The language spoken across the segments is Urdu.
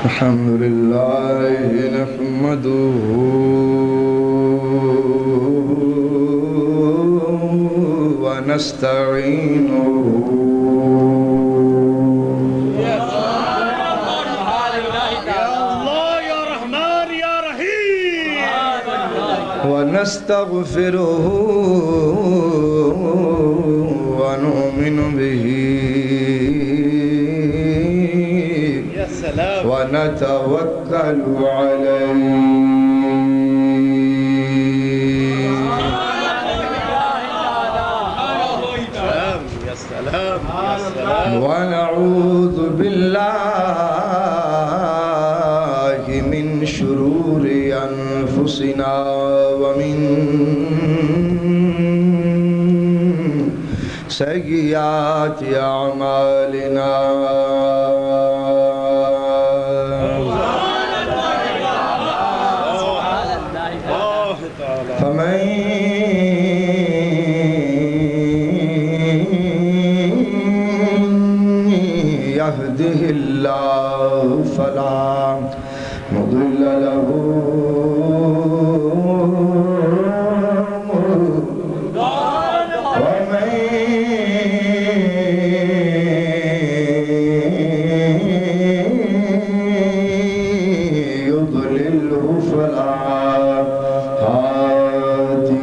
الحمد لله نحمده ونستعينه ونستغفره ونؤمن به ونتوكل عليه ونعوذ بالله من شرور أنفسنا ومن سيئات أعمالنا فمن يهده الله فلا مضل له ومن يضلله فلا هادي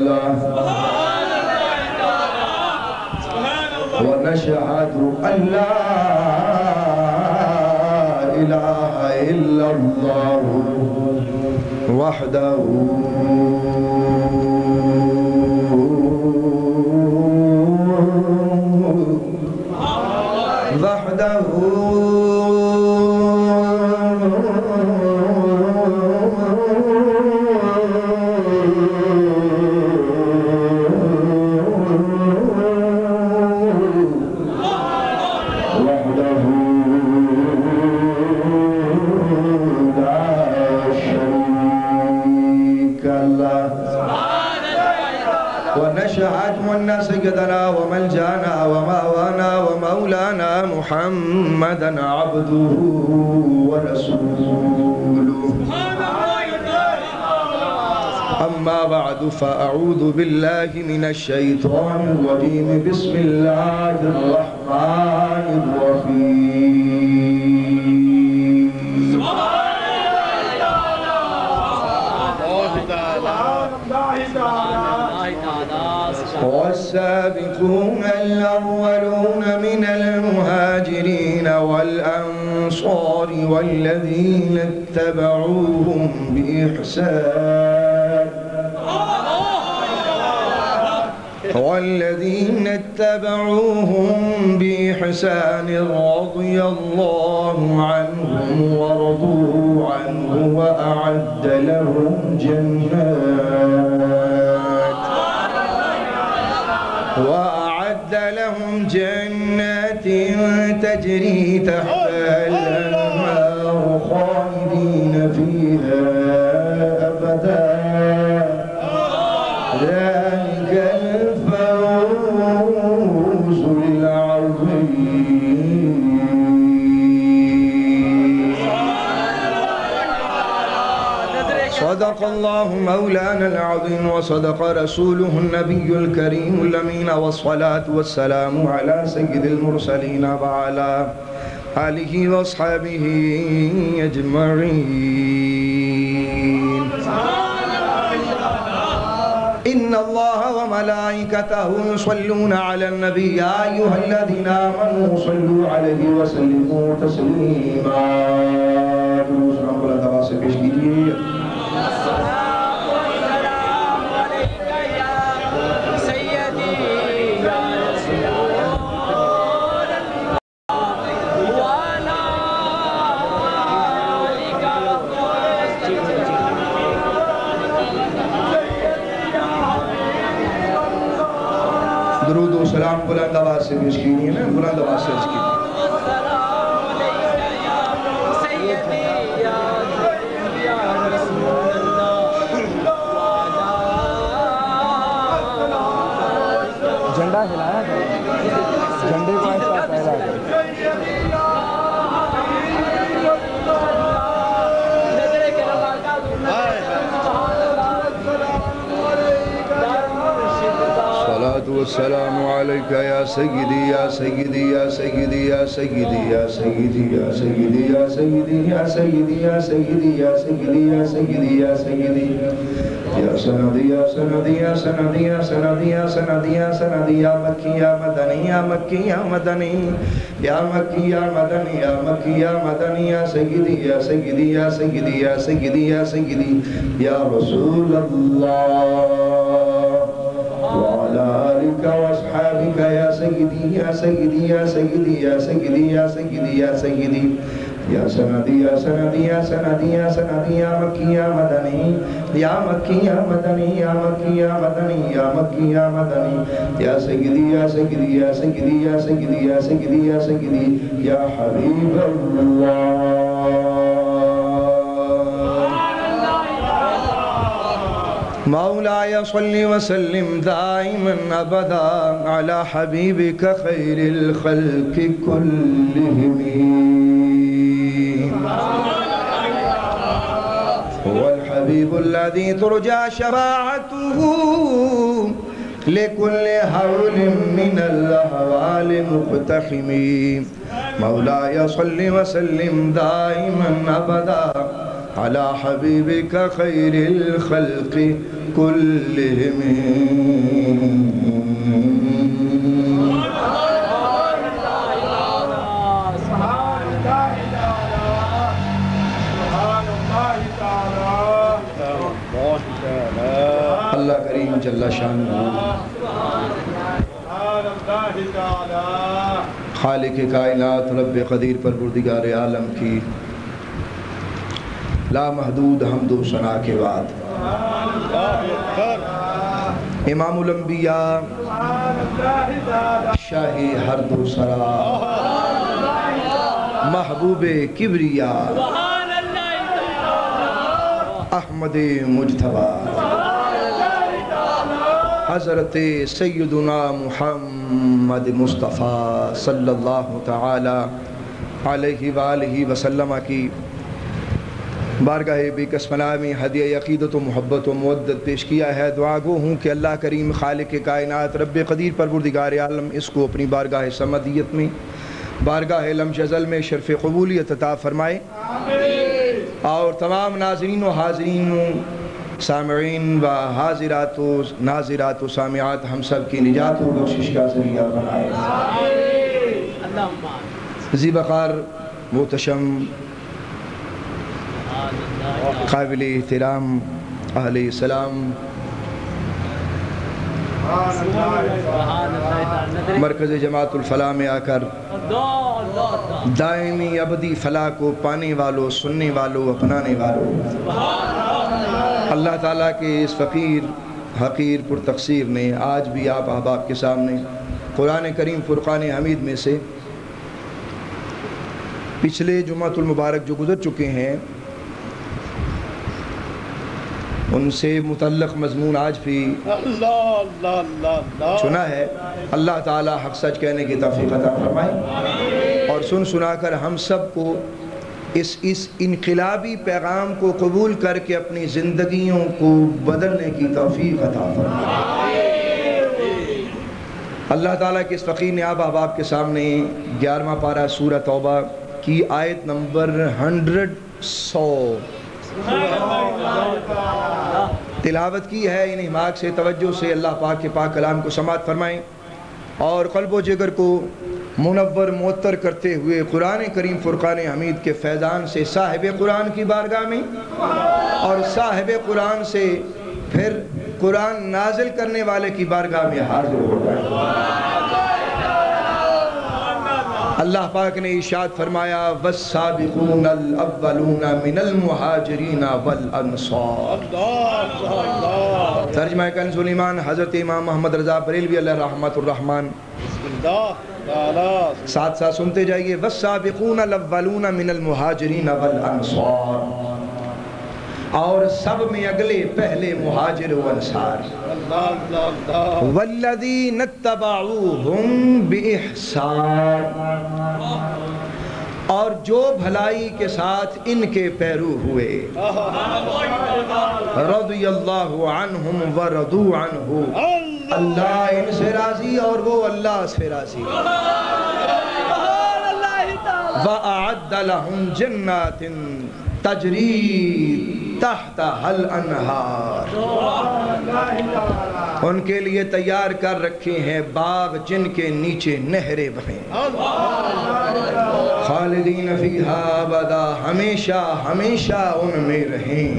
له ونشهد أن لا إله إلا الله وحده ونشهد أن سيدنا وملجانا ومأوانا ومولانا محمدًا عبده ورسوله أما بعد فأعوذ بالله من الشيطان الرجيم بسم الله الرحمن الرحيم والسابقون الأولون من المهاجرين والأنصار والذين اتبعوهم بإحسان رضي الله عنهم ورضوا عنه وأعد لهم جنات تجري تحتها الأنهار خالدين فيها أبدا ذلك الفوز العظيم صدق الله مولانا العظيم وصدق رسوله النبي الكريم الأمين والصلاة والسلام على سيد المرسلين وعلى آله وأصحابه أجمعين إن الله وملائكته يصلون على النبي يا أيها الذين آمنوا صلوا عليه وسلموا تسليما درود و سلام بلند آواز سے پیش کیجئے نا بلند آواز سے پیش کیجئے جھنڈا ہلایا جھنڈے کو ایسا پہلا السلام عليك يا سيدي يا سيدي يا سيدي يا سيدي يا سيدي يا سيدي يا سيدي يا سيدي يا سيدي يا سيدي يا سيدي يا سيدي يا سندي يا سندي يا سندي يا سندي يا سندي يا سندي يا مكي يا مدني يا مكي يا مدني يا مكي يا مدني يا مكي يا مدني يا سيدي يا سيدي يا سيدي يا سيدي يا سيدي يا رسول الله وعلى آلك وأصحابك يا سيدي يا سيدي يا سيدي يا سيدي يا سيدي يا سيدي يا سندي يا سندي يا سندي يا سندي يا مكي يا مدني يا مكي يا مدني يا مكي يا مدني يا مكي يا مدني يا سيدي يا سيدي يا سيدي يا سيدي يا سيدي يا سيدي يا حبيب الله مولاي صل وسلم دائما أبدا على حبيبك خير الخلق كلهم هو الحبيب الذي ترجى شفاعته لكل هول من الأهوال مقتحم مولاي صل وسلم دائما أبدا على حبيبك خير الخلق كلهم اللہ کریم جل شانہ خالق کائنات رب قدیر پروردگار عالم کی لا محدود حمد و ثنا کے بعد امام الانبیاء شاہ ہرد و سرا محبوب کبریا احمد مجتبی حضرت سیدنا محمد مصطفیٰ صلی اللہ تعالی علیہ وآلہ وسلم کی بارگاہ بے کسملہ میں ہدیہ عقیدت و محبت و مودت پیش کیا ہے. دعا گو ہوں کہ اللہ کریم خالق کائنات رب قدیر پروردگار عالم اس کو اپنی بارگاہ سمدیت میں بارگاہ لم شزل میں شرف قبولیت عطا فرمائے اور تمام ناظرین و حاضرین و سامعین و حاضرات و ناظرات و سامعات ہم سب کی نجات و بخشش کا ذریعہ بنائے. ذی وقار محتشم قابل احترام اہل اسلام مرکز جماعت الفلاح میں آ کر دائمی ابدی فلاح کو پانے والوں سننے والوں اپنانے والوں اللہ تعالیٰ کے اس فقیر حقیر پر تقصیر نے آج بھی آپ احباب کے سامنے قرآن کریم فرقان حمید میں سے پچھلے جمعۃ المبارک جو گزر چکے ہیں ان سے متعلق مضمون آج بھی سنا ہے. اللہ تعالیٰ حق سچ کہنے کی توفیق عطا فرمائے اور سنا کر ہم سب کو اس انقلابی پیغام کو قبول کر کے اپنی زندگیوں کو بدلنے کی توفیق عطا فرمائے. اللہ تعالیٰ کے اس فقیر نے آپ احباب کے سامنے 11واں پارہ سورہ توبہ کی آیت نمبر 100 تلاوت کی ہے. ان احماق سے توجہ سے اللہ پاک کے پاک کلام کو سماعت فرمائیں اور قلب و جگر کو منور معطر کرتے ہوئے قرآن کریم فرقان حمید کے فیضان سے صاحب قرآن کی بارگاہ میں اور صاحب قرآن سے پھر قرآن نازل کرنے والے کی بارگاہ میں حاضر ہو جائیں. اللہ پاک نے ارشاد فرمایا والسابقون الاولون من المہاجرین والانصار. ترجمہ کنز الایمان حضرت امام محمد رضا بریلوی علیہ رحمت الرحمن. ساتھ ساتھ سنتے جائیے والسابقون الاولون من المہاجرین والانصار اور سب میں اگلے پہلے مہاجر و انصار. والذین اتبعوہم بإحسان اور جو بھلائی کے ساتھ ان کے پیرو ہوئے. رضی اللہ عنہم ورضوا عنہ اللہ ان سے راضی اور وہ اللہ سے راضی. وَأَعَدَّ لَهُمْ جَنَّاتٍ تَجْرِي تَحْتَهَا الْأَنْهَارُ. ان کے لیے تیار کر رکھے ہیں باغ جن کے نیچے نہریں بہیں. خالدین فیہا ابدا، ہمیشہ ہمیشہ ان میں رہیں.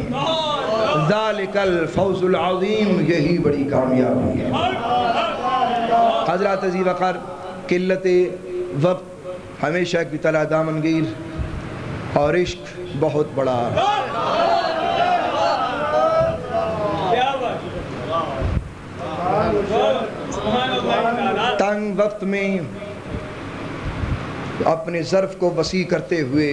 ذالک الفوز العظیم، یہی بڑی کامیابی ہے. حضرات عزیز وقار، قلت وقت ہمیشہ کی طرح دامنگیر اور عشق بہت بڑا. تنگ وقت میں اپنے ظرف کو وسیع کرتے ہوئے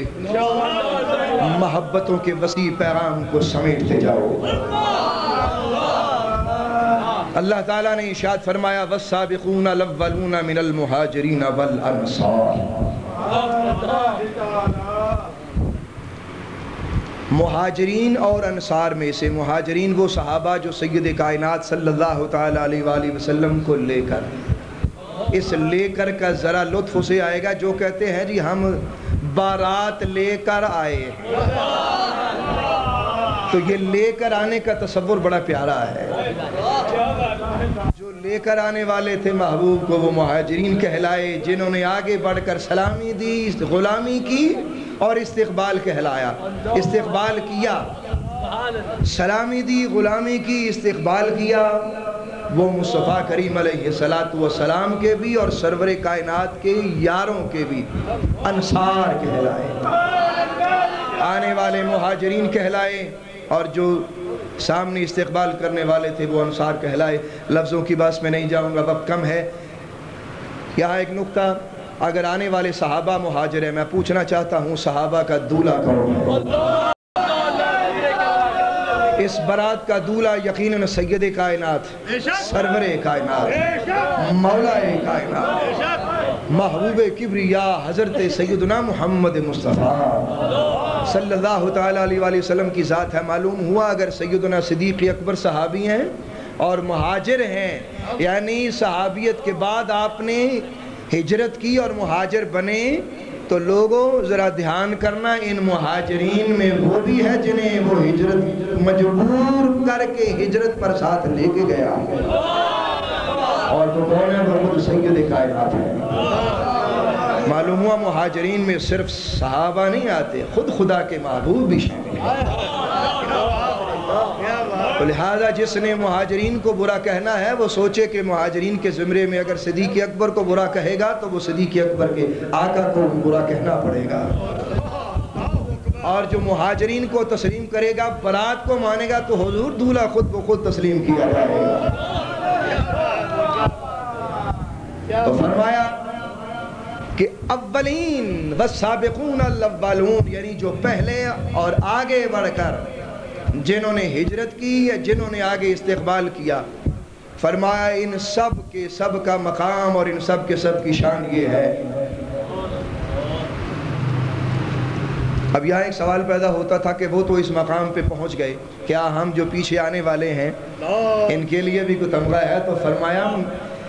محبتوں کے وسیع پیغام کو سمیٹتے جاؤ. اللہ تعالیٰ نے ارشاد فرمایا والسابقون الاولون من المہاجرین والانصار. مہاجرین اور انصار میں سے، مہاجرین وہ صحابہ جو سید کائنات صلی اللہ تعالیٰ علیہ وآلہ وسلم کو لے کر، اس لے کر کا ذرا لطف اسے آئے گا جو کہتے ہیں جی ہم بارات لے کر آئے. تو یہ لے کر آنے کا تصور بڑا پیارا ہے. جو لے کر آنے والے تھے محبوب کو وہ مہاجرین کہلائے، جنہوں نے آگے بڑھ کر سلامی دی، غلامی کی اور استقبال کہلایا. استقبال کیا، سلامی دی، غلامی کی، استقبال کیا، وہ مصطفیٰ کریم علیہ السلام کے بھی اور سرور کائنات کے یاروں کے بھی انصار کہلائے. آنے والے مہاجرین کہلائے اور جو سامنے استقبال کرنے والے تھے وہ انصار کہلائے. لفظوں کی بات میں نہیں جاؤں گا، وقت کم ہے. یہاں ایک نقطہ، اگر آنے والے صحابہ مہاجر ہیں، میں پوچھنا چاہتا ہوں صحابہ کا دولہ کون ہے؟ اس برات کا دولہ یقیناً سید کائنات، سرور کائنات، مولا کائنات، محبوب کبریا حضرت سیدنا محمد مصطفیٰ صلی اللہ تعالیٰ علیہ وآلہ وسلم کی ذات ہے. معلوم ہوا اگر سیدنا صدیق اکبر صحابی ہیں اور مہاجر ہیں، یعنی صحابیت کے بعد آپ نے ہجرت کی اور مہاجر بنے، تو لوگوں ذرا دھیان کرنا، ان مہاجرین میں وہ بھی ہے جنہیں وہ ہجرت مجبور کر کے ہجرت پر ساتھ لے کے گیا. اور تو کون ہے؟ وہ خود سید کائنات ہے. معلوم ہوا مہاجرین میں صرف صحابہ نہیں آتے، خود خدا کے محبوب بھی شامل ہیں. لہذا جس نے مہاجرین کو برا کہنا ہے وہ سوچے کہ مہاجرین کے زمرے میں اگر صدیق اکبر کو برا کہے گا تو وہ صدیق اکبر کے آقا کو برا کہنا پڑے گا. اور جو مہاجرین کو تسلیم کرے گا، برات کو مانے گا، تو حضور دولہ خود بخود تسلیم کیا جائے گا. تو فرمایا کہ اولین والسابقون الاولون، یعنی جو پہلے اور آگے بڑھ کر جنہوں نے ہجرت کی یا جنہوں نے آگے استقبال کیا، فرمایا ان سب کے سب کا مقام اور ان سب کے سب کی شان یہ ہے. اب یہاں ایک سوال پیدا ہوتا تھا کہ وہ تو اس مقام پہ پہنچ گئے، کیا ہم جو پیچھے آنے والے ہیں ان کے لیے بھی کوئی تمغہ ہے؟ تو فرمایا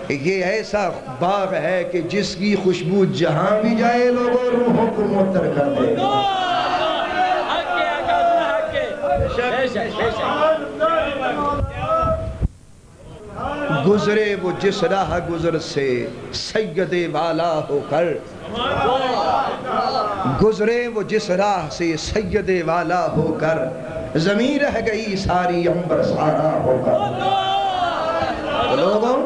یہ ایسا باغ ہے کہ جس کی خوشبو جہاں بھی جائے لوگوں روحوں کو معطر کر دے. گزرے وہ جس راہ گزر سے سید والا ہو کر، گزرے وہ جس راہ سے سید والا ہو کر، زمین رہ گئی ساری عنبر سارا ہو کر. لوگوں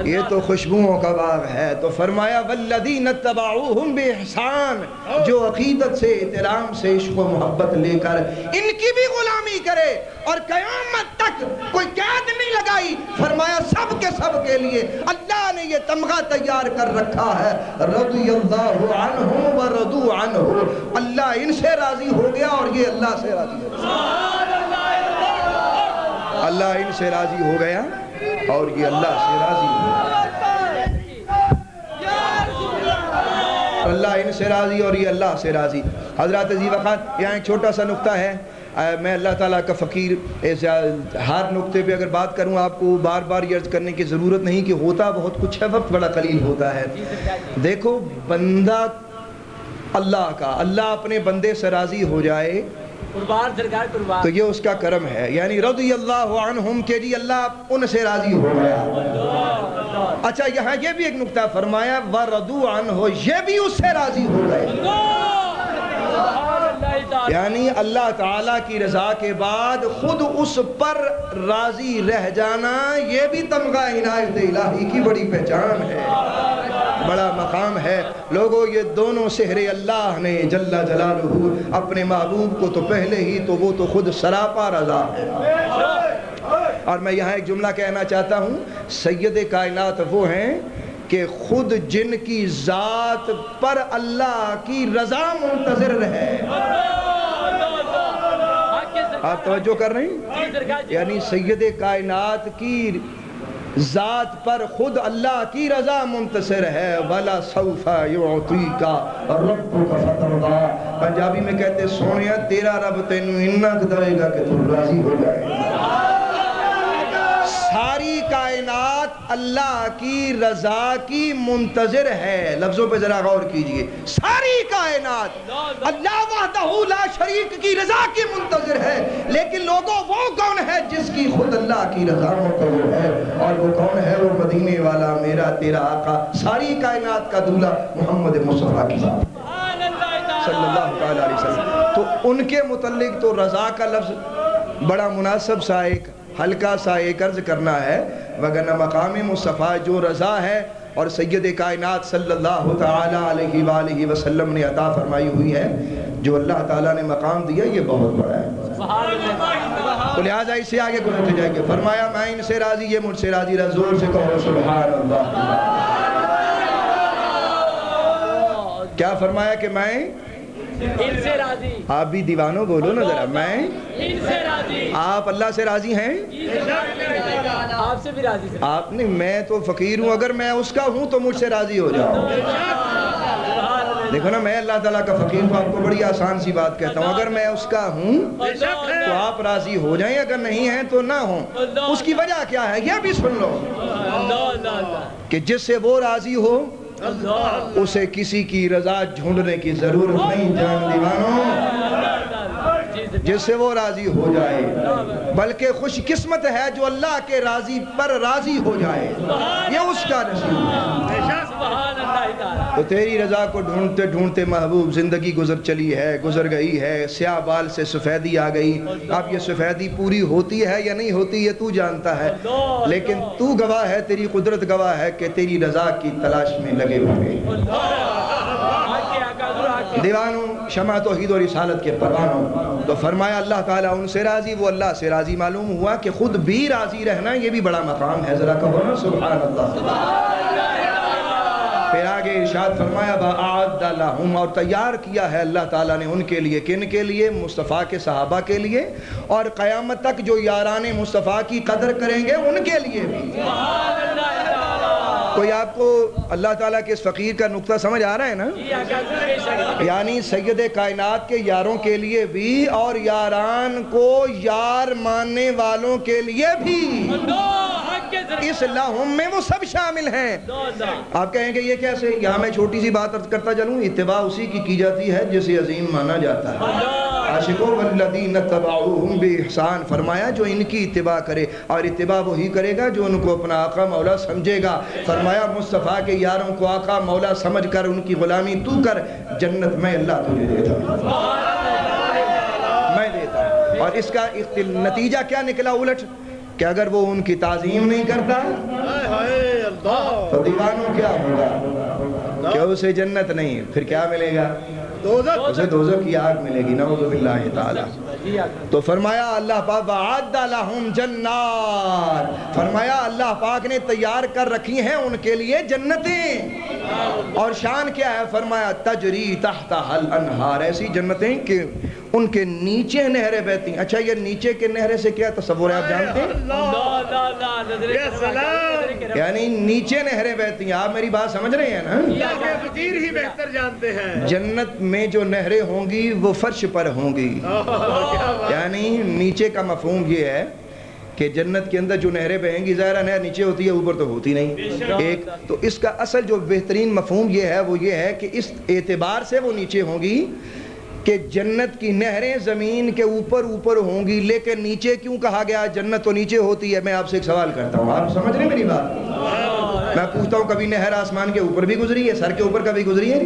یہ تو خوشبوؤں کا باغ ہے. تو فرمایا والذین اتبعوہم بإحسان، جو عقیدت سے، احترام سے، عشق و محبت لے کر ان کی بھی غلامی کرے اور قیامت تک کوئی قید نہیں لگائی. فرمایا سب کے سب کے لیے اللہ نے یہ تمغہ تیار کر رکھا ہے، رضی اللہ عنہم ورضوا عنہ. اللہ ان سے راضی ہو گیا اور یہ اللہ سے راضی ہو گیا. اللہ ان سے راضی ہو گیا اور یہ اللہ سے راضی ہو گیا. اللہ ان سے راضی اور یہ اللہ سے راضی. حضرات عزیز وقت یہاں ایک چھوٹا سا نقطہ ہے. میں اللہ تعالیٰ کا فقیر، ہر نقطے پہ اگر بات کروں آپ کو بار بار یہ عرض کرنے کی ضرورت نہیں کہ ہوتا بہت کچھ ہے، وقت بڑا قلیل ہوتا ہے۔ دیکھو بندہ اللہ کا، اللہ اپنے بندے سے راضی ہو جائے تو یہ اس کا کرم ہے، یعنی رضی اللہ عنہم کہ جی اللہ ان سے راضی ہو گیا۔ اچھا یہاں یہ بھی ایک نقطہ فرمایا وَرَضُوا عَنْهُ، یہ بھی اس سے راضی ہو گئے، یعنی اللہ تعالیٰ کی رضا کے بعد خود اس پر راضی رہ جانا، یہ بھی تمغہ عنایت الہی کی بڑی پہچان ہے، بڑا مقام ہے۔ لوگوں یہ دونوں سحر اللہ نے جل جلالہ اپنے محبوب کو تو پہلے ہی تو وہ تو خود سراپا رضا ہے۔ اور میں یہاں ایک جملہ کہنا چاہتا ہوں، سید کائنات وہ ہیں کہ خود جن کی ذات پر اللہ کی رضا منتظر رہے۔ آپ توجہ کر رہے ہیں؟ یعنی سید کائنات کی ذات پر خود اللہ کی رضا منتصر ہے۔ وَلَا سَوْفَ يُعْطِيكَ رَبُّكَ فَتَرْضَىٰ، پنجابی میں کہتے سونیا تیرا رب تینوں انک دے گا کہ تو راضی ہو جائے۔ ساری کائنات اللہ کی رضا کی منتظر ہے، لفظوں پہ ذرا غور کیجئے، ساری کائنات اللہ وحدہ لا شریک کی رضا کی منتظر ہے، لیکن لوگوں وہ کون ہے جس کی خود اللہ کی رضا منتظر ہے، اور وہ کون ہے؟ وہ مدینے والا میرا تیرا آقا، ساری کائنات کا دولہ محمد مصطفیٰ کی ذات صلی اللہ علیہ وسلم۔ تو ان کے متعلق تو رضا کا لفظ بڑا مناسب سا ایک ہلکا سا ایک عرض کرنا ہے، وگرنہ مقام مصطفیٰ جو رضا ہے اور سید کائنات صلی اللہ تعالیٰ علیہ وآلہ وسلم نے عطا فرمائی ہوئی ہے، جو اللہ تعالیٰ نے مقام دیا، یہ بہت بڑا ہے۔ تو لہٰذا اس سے آگے گزرتے جائیں گے، فرمایا میں ان سے راضی، یہ مجھ سے راضی، زور سے کہو سبحان اللہ۔ کیا فرمایا کہ میں ان سے راضی؟ آپ بھی دیوانوں بولو نا ذرا، میں ان سے راضی۔ آپ اللہ سے راضی ہیں؟ آپ سے بھی راضی ہیں؟ آپ نہیں، میں تو فقیر ہوں، اگر میں اس کا ہوں تو مجھ سے راضی ہو جاؤ۔ دیکھو نا، میں اللہ تعالیٰ کا فقیر ہوں، آپ کو بڑی آسان سی بات کہتا ہوں، اگر میں اس کا ہوں تو آپ راضی ہو جائیں، اگر نہیں ہیں تو نہ ہوں۔ اس کی وجہ کیا ہے یہ بھی سن لو، کہ جس سے وہ راضی ہو اسے کسی کی رضا ڈھونڈنے کی ضرورت نہیں، جان دیوانوں، جس سے وہ راضی ہو جائے، بلکہ خوش قسمت ہے جو اللہ کے راضی پر راضی ہو جائے، یہ اس کا نصیب ہے۔ تو تیری رضا کو ڈھونڈتے ڈھونڈتے محبوب زندگی گزر گئی ہے، سیاہ بال سے سفیدی آ گئی۔ اب یہ سفیدی پوری ہوتی ہے یا نہیں ہوتی یہ تو جانتا ہے، لیکن تو گواہ ہے، تیری قدرت گواہ ہے کہ تیری رضا کی تلاش میں لگے ہوئے۔ دیوانوں، شمع توحید و رسالت کے پروانوں، تو فرمایا اللہ تعالیٰ ان سے راضی، وہ اللہ سے راضی۔ معلوم ہوا کہ خود بھی راضی رہنا یہ بھی بڑا مقام ہے، ذرا کہو نا سبحان اللہ۔ پھر آگے ارشاد فرمایا وَأَعَدَّ لَهُمْ، اور تیار کیا ہے اللہ تعالیٰ نے ان کے لیے، کن کے لیے؟ مصطفیٰ کے صحابہ کے لیے، اور قیامت تک جو یاران مصطفیٰ کی قدر کریں گے ان کے لیے بھی۔ کوئی آپ کو اللہ تعالیٰ کے اس فقیر کا نقطہ سمجھ آ رہا ہے نا؟ یعنی سید کائنات کے یاروں کے لیے بھی، اور یاران کو یار ماننے والوں کے لیے بھی، اس لہم میں وہ سب شامل ہیں۔ آپ کہیں کہ یہ کیسے؟ یہاں میں چھوٹی سی بات عرض کرتا چلوں، اتباع اسی کی جاتی ہے جسے عظیم مانا جاتا ہے۔ عاشقوں والذین اتبعوہم بإحسان، فرمایا جو ان کی اتباع کرے، اور اتباع وہی کرے گا جو ان کو اپنا آقا مولا سمجھے گا۔ فرمایا مصطفیٰ کے یاروں کو آقا مولا سمجھ کر ان کی غلامی تو کر، جنت میں اللہ تجھے دیتا ہوں، میں دیتا ہوں۔ اور اس کا نتیجہ کیا نکلا الٹ؟ کہ اگر وہ ان کی تعظیم نہیں کرتا تو دیوانوں کیا ہوگا؟ کہ اسے جنت نہیں، پھر کیا ملے گا؟ اسے دوزخ کی آگ ملے گی، نعوذ باللہ تعالی۔ تو فرمایا اللہ پاک وَعَدَّ لَهُمْ جَنَّاتٍ، فرمایا اللہ پاک نے تیار کر رکھی ہیں ان کے لیے جنتیں، اور شان کیا ہے؟ فرمایا تجری تحتها الانہار، ایسی جنتیں کہ ان کے نیچے نہریں بہتی ہیں۔ اچھا یہ نیچے کے نہریں سے کیا تصور ہے آپ جانتے ہیں؟ یعنی نیچے نہریں بہتی ہیں، آپ میری بات سمجھ رہے ہیں نا؟ فقیر ہی بہتر جانتے ہیں۔ جنت میں جو نہریں ہوں گی وہ فرش پر ہوں گی. یعنی نیچے کا مفہوم یہ ہے کہ جنت کے اندر جو نہریں بہیں گی، ظاہرہ نہر نیچے ہوتی ہے، اوپر تو ہوتی نہیں. ایک تو اس کا اصل جو بہترین مفہوم یہ ہے وہ یہ ہے کہ اس اعتبار سے وہ نیچے ہوں گی کہ جنت کی نہریں زمین کے اوپر ہوں گی. لیکن نیچے کیوں کہا گیا؟ جنت تو نیچے ہوتی ہے. میں آپ سے ایک سوال کرتا ہوں، آپ سمجھ رہے ہیں میری بات؟ میں پوچھتا ہوں، کبھی نہر آسمان کے اوپر بھی گزری ہے؟ سر کے اوپر کبھی گزری ہے؟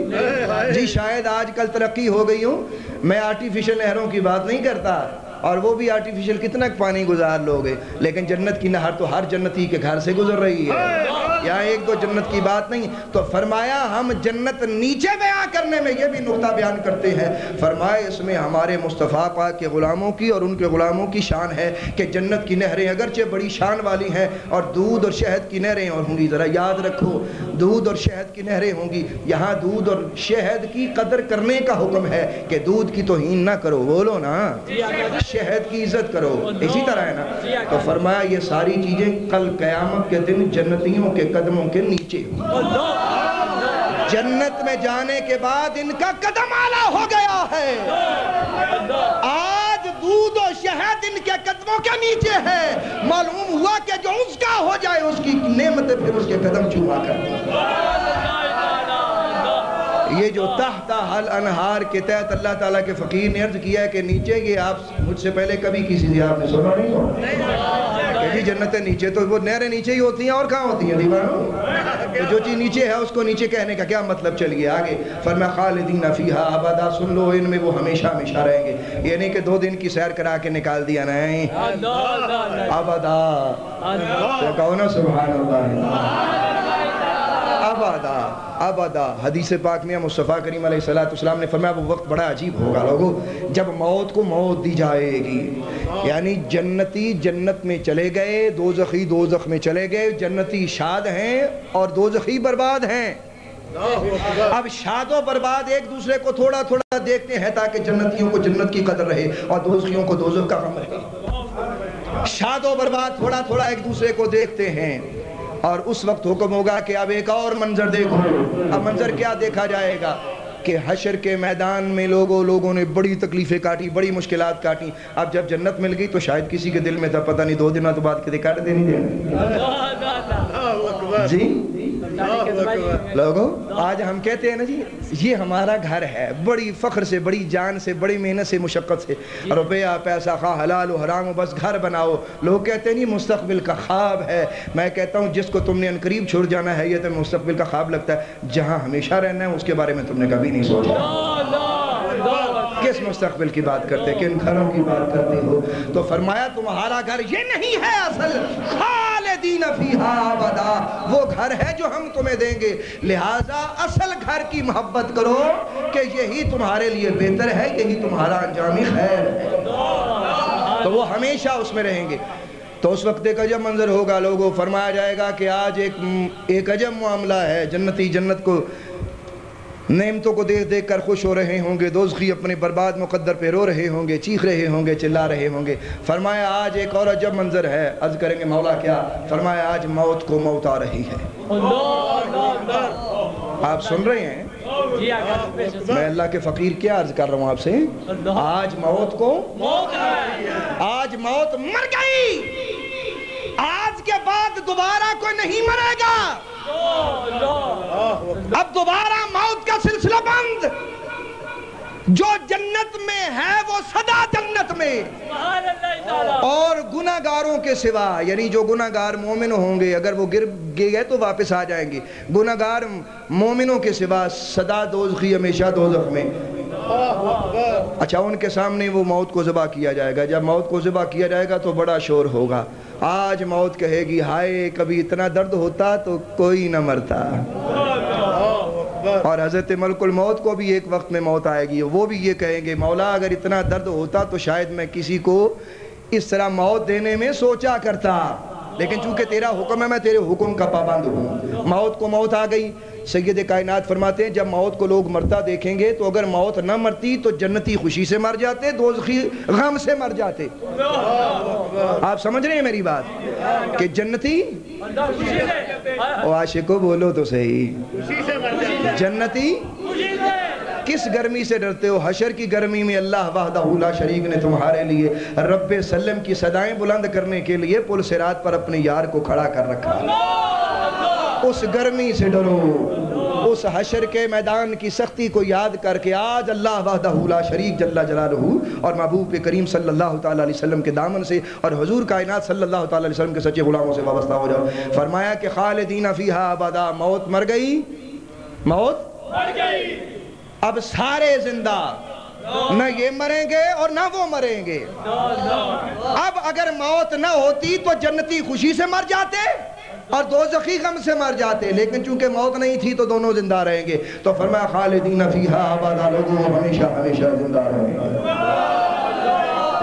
جی شاید آج کل ترقی ہو گئی ہوں. میں آرٹیفیشل نہروں کی بات نہیں کرتا، اور وہ بھی آرٹیفیشل کتنا پانی گزار لوگے، لیکن جنت کی نہر تو ہر جنتی کے گھر سے گزر رہی ہے. یہاں ایک دو جنت کی بات نہیں. تو فرمایا ہم جنت نیچے بیان کرنے میں یہ بھی نقطہ بیان کرتے ہیں. فرمایا اس میں ہمارے مصطفیٰ پاک کے غلاموں کی اور ان کے غلاموں کی شان ہے کہ جنت کی نہریں اگرچہ بڑی شان والی ہیں اور دودھ اور شہد کی نہریں اور ہوں گی. ذرا یاد رکھو، دودھ اور شہد کی نہریں ہوں گی. یہاں دودھ اور شہد کی قدر کرنے کا حکم ہے کہ دودھ کی توہین نہ کرو، بولو نا، شہد کی عزت کرو. اسی طرح ہے نا. تو فرمایا یہ ساری چیزیں کل قیامت کے دن جنتیوں کے قدموں کے نیچے. جنت میں جانے کے بعد ان کا قدم اعلیٰ ہو گیا ہے. آج دودھ و شہد ان کے قدموں کے نیچے ہے. معلوم ہوا کہ جو اس کا ہو جائے اس کی نعمتیں پھر اس کے قدم چوما کرتی ہیں. یہ جو تحت الانہار کے تحت اللہ تعالیٰ کے فقیر نے عرض کیا ہے کہ نیچے، یہ آپ مجھ سے پہلے کبھی کسی سے آپ نے سنا نہیں ہو کہ جی جنت نیچے، تو وہ نہریں نیچے ہی ہوتی ہیں اور کہاں ہوتی ہیں دیوانوں؟ تو جو چیز نیچے ہے اس کو نیچے کہنے کا کیا مطلب؟ چلیے آگے فرمایا خالدین فیہا ابدا. سن لو، ان میں وہ ہمیشہ ہمیشہ رہیں گے. یہ نہیں کہ 2 دن کی سیر کرا کے نکال دیا. نہیں، ابدا. کہو نا سبحان اللہ. ابدا ابدا. حدیث پاک میں مصطفیٰ کریم علیہ السلام نے فرمایا وہ وقت بڑا عجیب ہوگا لوگو جب موت کو موت دی جائے گی. یعنی جنتی جنت میں چلے گئے، دوزخی دوزخ میں چلے گئے. جنتی شاد ہیں اور دوزخی برباد ہیں. اب شاد و برباد ایک دوسرے کو تھوڑا تھوڑا دیکھتے ہیں تاکہ جنتیوں کو جنت کی قدر رہے اور دوزخیوں کو دوزخ کا غم رہے. شاد و برباد تھوڑا تھوڑا ایک دوسرے کو دیکھتے ہیں. اور اس وقت حکم ہوگا کہ اب ایک اور منظر دیکھو. اب منظر کیا دیکھا جائے گا کہ حشر کے میدان میں لوگوں نے بڑی تکلیفیں کاٹی، بڑی مشکلات کاٹی. اب جب جنت مل گئی تو شاید کسی کے دل میں تھا پتہ نہیں 2 دنوں تو بعد کدے کاٹ دے نہیں دینا. جی لوگوں آج ہم کہتے ہیں نا جی یہ ہمارا گھر ہے، بڑی فخر سے، بڑی جان سے، بڑی محنت سے، مشقت سے، روپیہ پیسہ خواہ حلال و حرام و بس گھر بناؤ. لوگ کہتے ہیں نہیں مستقبل کا خواب ہے. میں کہتا ہوں جس کو تم نے انقریب چھوڑ جانا ہے یہ تو مستقبل کا خواب لگتا ہے. جہاں ہمیشہ رہنا ہے اس کے بارے میں تم نے کبھی نہیں سوچا. کس مستقبل کی بات کرتے، کن گھروں کی بات کرتے ہو؟ تو فرمایا تمہارا گھر یہ نہیں ہے اصل، خالدین فیہا ابدا. وہ گھر ہے جو ہم تمہیں دیں گے. لہٰذا اصل گھر کی محبت کرو کہ یہی تمہارے لیے بہتر ہے، یہی تمہارا انجام خیر ہے. تو وہ ہمیشہ اس میں رہیں گے. تو اس وقت ایک عجب منظر ہوگا لوگوں. فرمایا جائے گا کہ آج ایک عجب معاملہ ہے. جنتی جنت کو نعمتوں کو دیکھ دیکھ کر خوش ہو رہے ہوں گے، دوزخی اپنے برباد مقدر پہ رو رہے ہوں گے، چیخ رہے ہوں گے، چلا رہے ہوں گے. فرمایا آج ایک اور عجب منظر ہے. عرض کریں گے مولا کیا؟ فرمایا آج موت کو موت آ رہی ہے. آپ سن رہے ہیں؟ میں اللہ کے فقیر کیا عرض کر رہا ہوں آپ سے؟ آج موت کو آج موت مر گئی. آج کے بعد دوبارہ کوئی نہیں مرے گا. اب دوبارہ موت کا سلسلہ بند. جو جنت میں ہے وہ سدا جنت میں، اور گناہگاروں کے سوا، یعنی جو گناہگار مومن ہوں گے اگر وہ گر گئے تو واپس آ جائیں گے. گناہگار مومنوں کے سوا سدا دوزخی، ہمیشہ دوزخ میں. اچھا ان کے سامنے وہ موت کو ذبح کیا جائے گا. جب موت کو ذبح کیا جائے گا تو بڑا شور ہوگا. آج موت کہے گی ہائے کبھی اتنا درد ہوتا تو کوئی نہ مرتا. اور حضرت ملک الموت کو بھی ایک وقت میں موت آئے گی. وہ بھی یہ کہیں گے مولا اگر اتنا درد ہوتا تو شاید میں کسی کو اس طرح موت دینے میں سوچا کرتا، لیکن چونکہ تیرا حکم ہے میں تیرے حکم کا پابند ہوں. موت کو موت آ گئی. سید کائنات فرماتے ہیں جب موت کو لوگ مرتا دیکھیں گے تو اگر موت نہ مرتی تو جنتی خوشی سے مر جاتے، دوزخی غم سے مر جاتے. آپ سمجھ رہے ہیں میری بات کہ جنتی عاشقو بولو تو صحیح، جنتی کس گرمی سے ڈرتے ہو؟ حشر کی گرمی میں اللہ وحدہ لا شریک نے تمہارے لیے رب سلم کی صدائیں بلند کرنے کے لیے پل صراط پر اپنے یار کو کھڑا کر رکھا۔ اس گرمی سے ڈرو، اس حشر کے میدان کی سختی کو یاد کر کے آج اللہ وحدہ لا شریک جل جلالہ اور محبوب کریم صلی اللہ تعالیٰ علیہ وسلم کے دامن سے اور حضور کائنات صلی اللہ تعالیٰ علیہ وسلم کے سچے غلاموں سے وابستہ ہو جاؤ۔ فرمایا کہ خالدین فیہا ابدا، موت مر گئی، موت مر گئی، اب سارے زندہ، نہ یہ مریں گے اور نہ وہ مریں گے۔ اب اگر موت نہ ہوتی تو جنتی خوشی سے مر جاتے اور دوزخی غم سے مر جاتے، لیکن چونکہ موت نہیں تھی تو دونوں زندہ رہیں گے۔ تو فرمایا خالدین فیہا ابدا، لوگوں ہمیشہ ہمیشہ زندہ رہیں گے،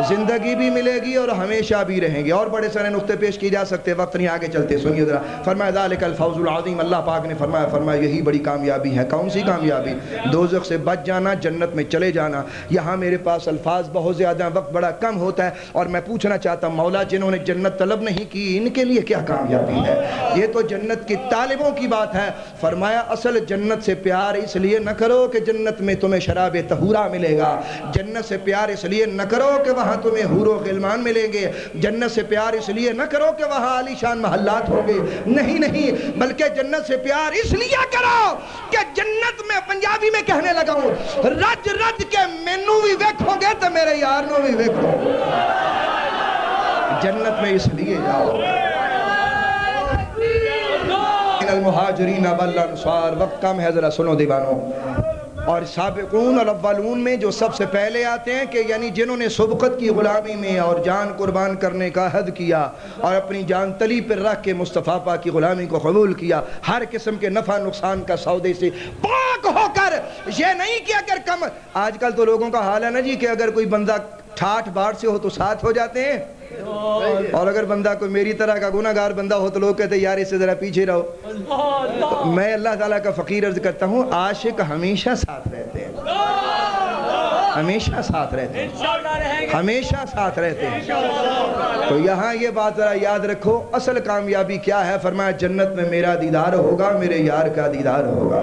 زندگی بھی ملے گی اور ہمیشہ بھی رہیں گے۔ اور بڑے سارے نقطے پیش کی جا سکتے، وقت نہیں، آگے چلتے، سنیے ذرا۔ فرمایا ذالک الفوز العظیم، اللہ پاک نے فرمایا یہی بڑی کامیابی ہے۔ کون سی کامیابی؟ دوزخ سے بچ جانا، جنت میں چلے جانا۔ یہاں میرے پاس الفاظ بہت زیادہ ہیں، وقت بڑا کم ہوتا ہے، اور میں پوچھنا چاہتا ہوں مولا جنہوں نے جنت طلب نہیں کی ان کے لیے کیا کامیابی ہے؟ یہ تو جنت کی طالبوں کی بات ہے۔ فرمایا اصل جنت سے پیار اس لیے نہ کرو کہ جنت میں تمہیں شراب طہورا ملے گا، جنت سے پیار اس لیے نہ کرو کہ وہاں تمہیں حور و غلمان ملیں گے، جنت سے پیار اس لیے نہ کرو کہ وہاں عالی شان محلات ہوں گے، نہیں، بلکہ جنت سے پیار اس لیے کرو کہ جنت میں، پنجابی میں کہنے لگا ہوں، رج رج کے مینو بھی ویکھو گے تو میرے یار نو بھی ویکھو۔ جنت میں اس لیے جاؤ۔ المہاجرین والانصار، وقت کم ہے، ذرا سنو دیوانوں۔ اور سابقون الاولون میں جو سب سے پہلے آتے ہیں کہ یعنی جنہوں نے سبقت کی غلامی میں اور جان قربان کرنے کا عہد کیا اور اپنی جان تلی پر رکھ کے مصطفیٰ پاک کی غلامی کو قبول کیا، ہر قسم کے نفع نقصان کا سودے سے پاک ہو کر، یہ نہیں کہ اگر کم، آج کل تو لوگوں کا حال ہے نا جی کہ اگر کوئی بندہ ٹھاٹھ باٹ سے ہو تو ساتھ ہو جاتے ہیں، اور اگر بندہ کوئی میری طرح کا گناہگار بندہ ہو تو لوگ کہتے ہیں یار اس سے ذرا پیچھے رہو۔ میں اللہ تعالیٰ کا فقیر عرض کرتا ہوں، عاشق ہمیشہ ساتھ رہتے ہیں، ہمیشہ ساتھ رہتے ہیں، ہمیشہ ساتھ رہتے ہیں۔ تو یہاں یہ بات ذرا یاد رکھو، اصل کامیابی کیا ہے؟ فرمایا جنت میں میرا دیدار ہوگا، میرے یار کا دیدار ہوگا،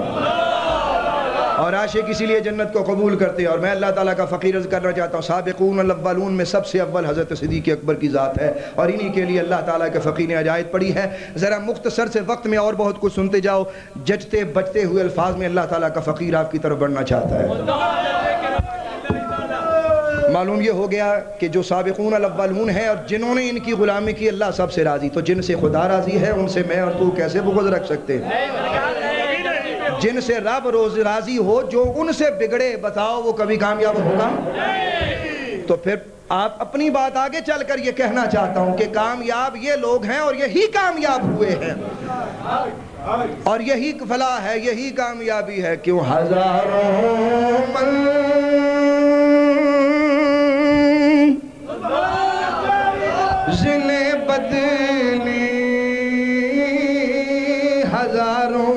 اور عاشق اسی لیے جنت کو قبول کرتے ہیں۔ اور میں اللہ تعالیٰ کا فقیر عرض کرنا چاہتا ہوں، سابقون الاولون میں سب سے اول حضرت صدیق اکبر کی ذات ہے، اور انہی کے لیے اللہ تعالیٰ کے فقیر نے آیت پڑھی ہے۔ ذرا مختصر سے وقت میں اور بہت کچھ سنتے جاؤ، جچتے بچتے ہوئے الفاظ میں اللہ تعالیٰ کا فقیر آپ کی طرف بڑھنا چاہتا ہے۔ معلوم یہ ہو گیا کہ جو سابقون الاولون ہیں اور جنہوں نے ان کی غلامی کی، اللہ سب سے راضی، تو جن سے خدا راضی ہے ان سے میں اور تو کیسے بغض رکھ سکتے ہیں؟ جن سے رب روز راضی ہو، جو ان سے بگڑے بتاؤ وہ کبھی کامیاب ہوگا؟ تو پھر آپ اپنی بات آگے چل کر یہ کہنا چاہتا ہوں کہ کامیاب یہ لوگ ہیں اور یہی کامیاب ہوئے ہیں، اور یہی فلاح ہے، یہی کامیابی ہے۔ کیوں ہزاروں منزلیں بدلی، ہزاروں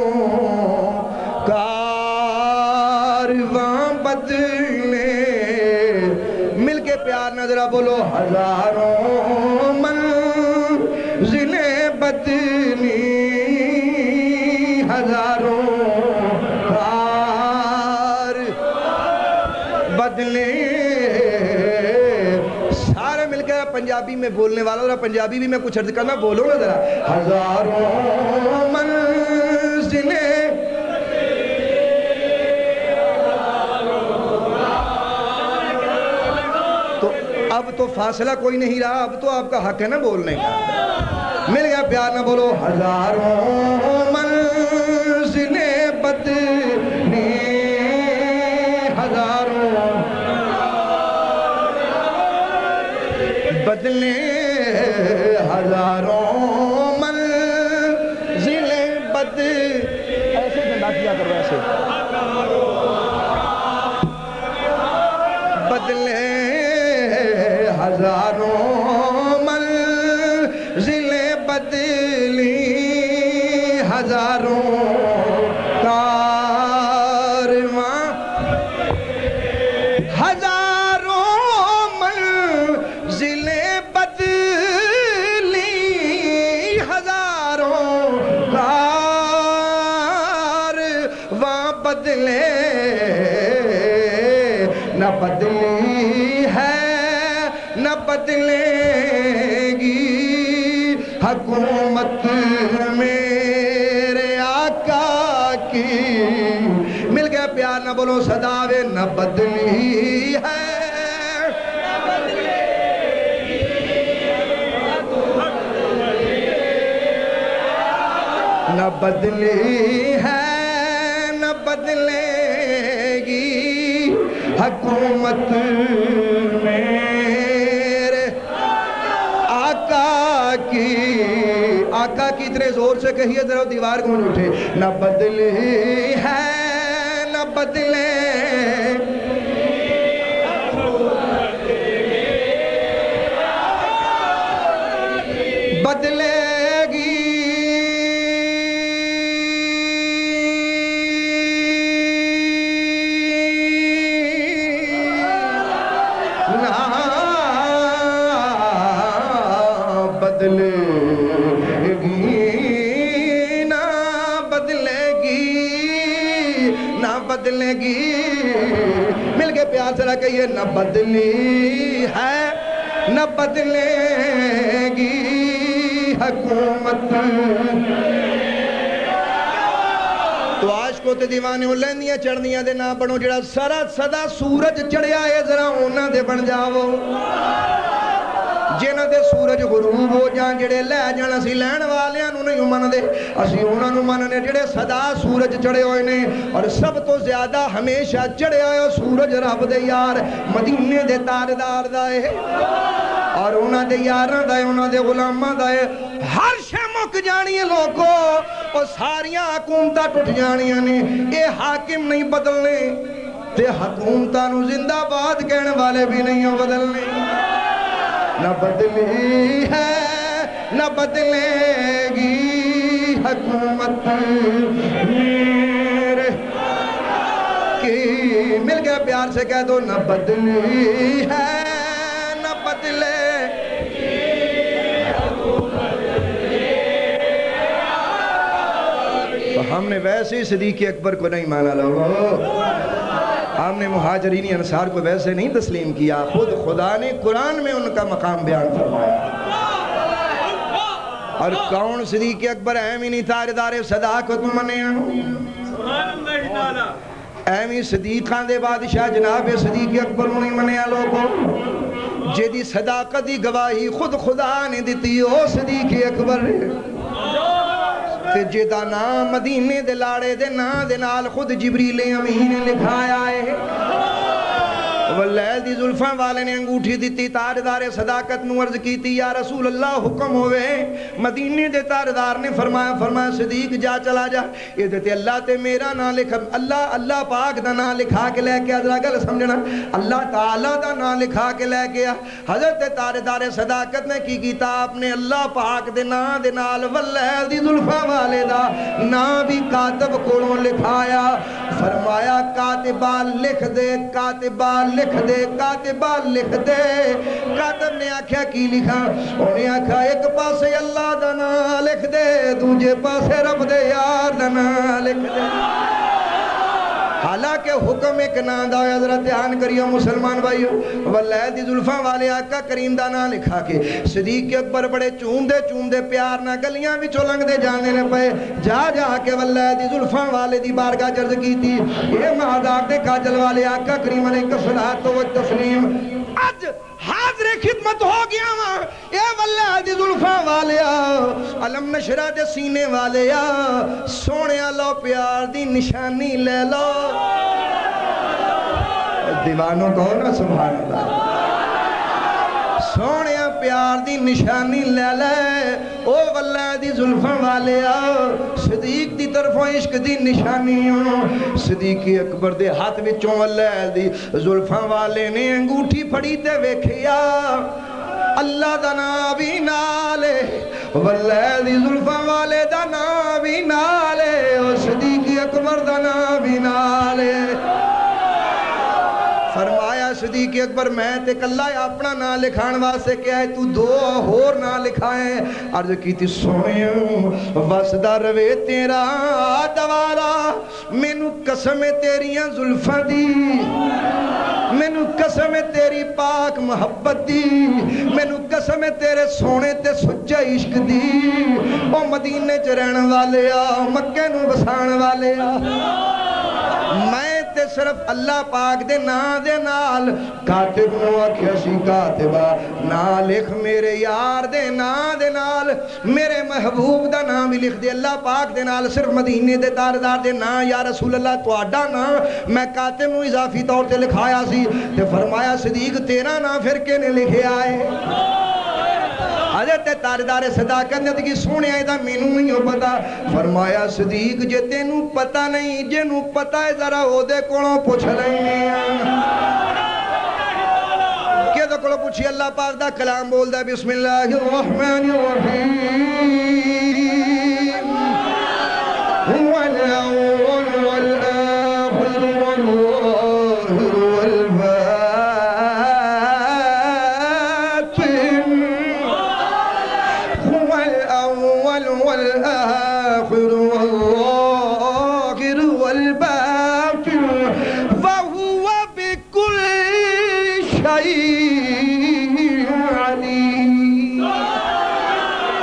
نظرہ بولو، ہزاروں منزلیں بدلی، ہزاروں کار بدلے۔ سارے مل کے پنجابی میں بولنے والا، ذرا پنجابی بھی میں کچھ عرض کرنا، بولو نا ذرا، ہزاروں منزلیں۔ اب تو فاصلہ کوئی نہیں رہا، اب تو آپ کا حق ہے نا بولنے کا، مل گیا پیار نہ بولو، ہزاروں منزلیں بدلی، ہزاروں بدلے، ہزاروں منزلیں بدلے۔ ایسے جنڈا کیا کرو، ایسے بدلے، ہزاروں منزلیں بدلی، ہزاروں کارواں، ہزاروں منزلیں بدلی، ہزاروں کارواں بدلے، نہ بدلی ہے نہ بدلے گی حکومت میرے آقا کی. مل گیا پیار نہ بولو صداوے نہ بدلی ہے نہ بدلی ہے نہ بدلے گی حکومت میرے آقا کی. آقا کی اتنے زور سے کہیے ذرا دیوار کو نہیں اٹھے. نہ بدلی ہے نہ بدلے بدلے بدلے گی. مل کے پیار سے کہیے نہ بدلی ہے نہ بدلے گی حکومت. تو عاشقوں تے دیوانے ہو لیندیاں چڑھنیاں دے نہ بنو جڑا سارا صدا سورج چڑھیا ہے ذرا انہاں دے بن جاؤ. جنہ دے سورج غروب ہو جان جڑے لے جان اسی لین والیاں نو نہیں من دے اسی انہاں نو مننے جڑے صدا سورج چڑھے ہوئے نے. اور سب تو زیادہ ہمیشہ چڑھے ہوئے سورج رب دے یار مدینے دے تاجدار دا ہے اور انہاں دے یاراں دا ہے انہاں دے غلاماں دا ہے. ہر شے مک جانی ہے لوگو اور ساریاں حکومتاں ٹوٹ جانیاں نے. اے حاکم نہیں بدلنے تے حکومتاں نو زندہ باد کہنے والے بھی نہیں ہو بدلنے. نہ بدلی ہے نہ بدلے گی حکومت میرے کی. مل گیا پیار سے کہہ دو نہ بدلی ہے نہ بدلے تو ہم نے ویسے ہی صدیق اکبر کو نہیں مانا لوگو. ہم نے مہاجرین انصار کو ویسے نہیں تسلیم کیا. خود خدا نے قرآن میں ان کا مقام بیان فرمایا. اور کون صدیق اکبر ایمینی تاجدار صداقت منیا ایمی صدیقان دے بادشاہ جناب صدیق اکبر نہیں منیا لوگوں. جیدی صداقت دی گواہی خود خدا نے دیتی او صدیق اکبر تے جیدہ نام مدینے دے لاڑے دے نا دے نال خود جبریل امین نے لکھایا ہے. واللیل دی زلفاں والے نے انگوٹھی دیتی تاجدار صداقت نو عرض کیتی یا رسول اللہ حکم ہوئے. مدینے دے تاجدار نے فرمایا صدیق جا چلا جا یہ دیتے اللہ تے میرا نا لکھا اللہ پاک دا نا لکھا کے لے کے ادرا گل سمجھنا اللہ تعالیٰ دا نا لکھا کے لے کے حضرت تاجدار صداقت نے کی کیتا آپ نے اللہ پاک دے نا دے نال واللیل دی زلفاں والے دا نا بھی کاتب کولوں لکھایا. فرمایا کاتبہ لکھ دے کاتبہ لکھ دے کاتبہ لکھ دے. کاتب نے آکھیا کی لکھا انہیں آکھا ایک پاسے اللہ دا نا لکھ دے دوجے پاسے رب دے یار دا نا لکھ دے. حالانکہ حکم ایک نا دا ہے حضرت دھیان کریو مسلمان بھائیو. واللیل دی زلفاں والے آقا کریم دا نا لکھا کے صدیق اکبر بڑے چوم دے پیار نہ گلیاں بھی چولنگ دے جانے نے پے جا کے واللیل دی زلفاں والے دی بارگاہ جرز کی تھی. یہ مہدار دے کاجل والے آقا کریم علیہ الصلوۃ والتسلیم آج حاضر خدمت ہو گیا وہاں. اے واللیل دی زلفاں والے علم نشرہ دے سینے والے سونے لو پیار دی نشانی لے لو. دیوانوں کو نا سبحان اللہ سونے پیار دی نشانی لے لے. او واللیل دی زلفاں والے صدیق دی طرفوں عشق دی نشانیوں. صدیق اکبر دے ہاتھ وچوں واللیل دی زلفاں والے نے انگوٹھی پھڑی تے ویکھیا اللہ دا نا بھی نالے واللیل دی زلفاں والے دا نا بھی نالے او صدیق اکبر دا نا بھی نالے. فرمایا صدیق اکبر میں تے کلہ اپنا نا لکھان واسے کیا ہے تو دو اور نا لکھائیں. عرض کی تھی سوئیں وسدہ روے تیرا دوارا مینو قسم تیریاں زلفاں دی مینو قسم ہے تیری پاک محبت دی، مینو قسم ہے تیرے سونے تے سچا عشق دی، او مدینے چ رہن والے آ، مکے نو وسان والے آ، میں تے صرف اللہ پاک دے نا دے نال کاتب نو آکھیا سی کاتبہ نا لکھ میرے یار دے نا دے نال، میرے محبوب دا نام بھی لکھ دے اللہ پاک دے نال، صرف مدینے دے تاردار دے نا یا رسول اللہ تو آڈا نا میں کاتب نو اضافی طور تے لکھایا سی، تے فرمایا صدیق تیرا نا پھر کے نے لکھے آئے حضرت تاردار صداقت نے کہ سونے آئے دا مینوں نہیں ہو پتا، فرمایا صدیق جے تینوں پتا نہیں جنوں پتا ہے ذرا او دے کولوں پوچھ لیں کہ دے کولوں پوچھی اللہ پاک دا کلام بول دا بسم اللہ الرحمن الرحیم هو الأول والآخر والظاهر والآخر والظاهر والباطن وهو بكل شيء عليم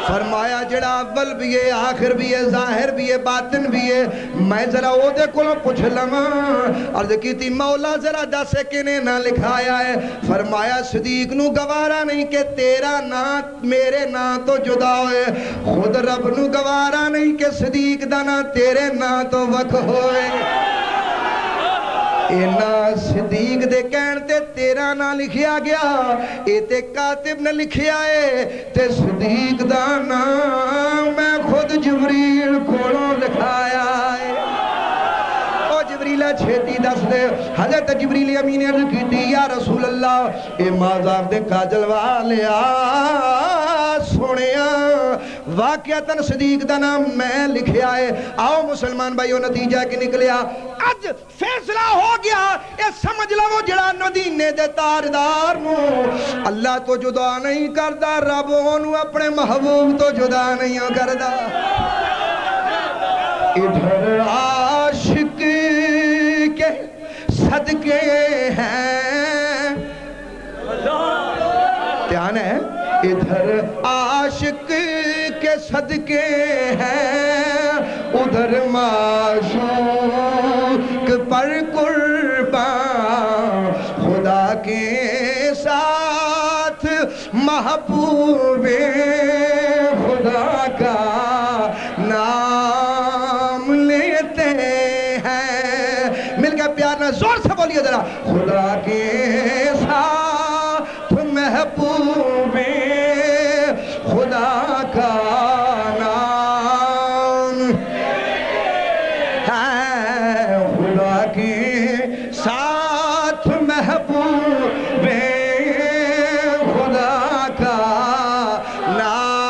فرمایا جڑا اول بھی ہے آخر بھی ہے ظاہر بھی ہے باطن بھی ہے، میں ذرا او دے کولوں پوچھ لواں عرض کیتی مولا ذرا دس کنے نہ لکھایا ہے، فرمایا صدیق نو گوارا نہیں کہ تیرا نا میرے نا تو جدا ہوئے، خود رب نو گوارا نہیں کہ صدیق دا نا تیرے نا تو وق ہوئے، اینا صدیق دے کہن تے تیرا نا لکھیا گیا، اے تے کاتب نے لکھیا ہے تے صدیق دا نا میں خود جبریل کولوں لکھایا ہے، او جبریل چھیتی دس دے، حضرت جبریل امین عرض کیتی یا رسول اللہ اے مازاب دے کاجل والیا سونیا واقعتاً صدیق دا نام میں لکھیا ہے، آؤ مسلمان بھائیو نتیجہ کی نکلیا، اج فیصلہ ہو گیا، اے سمجھ لو جڑا مدینے دے تاردار نو اللہ تو جدا نہیں کردا، رب انہوں اپنے محبوب تو جدا نہیں کردا، ادھر عاشق کے صدقے ہیں، دھیان ہے ادھر عاشق کے صدقے ہیں، ادھر معشوق پر قربان خدا کے ساتھ محبوب خدا کا نام لیتے ہیں، مل کے پیار نہ زور سے بولیے ذرا، خدا کے ساتھ محبوب خدا کا نام ہے، خدا کے ساتھ محبوب خدا کا نام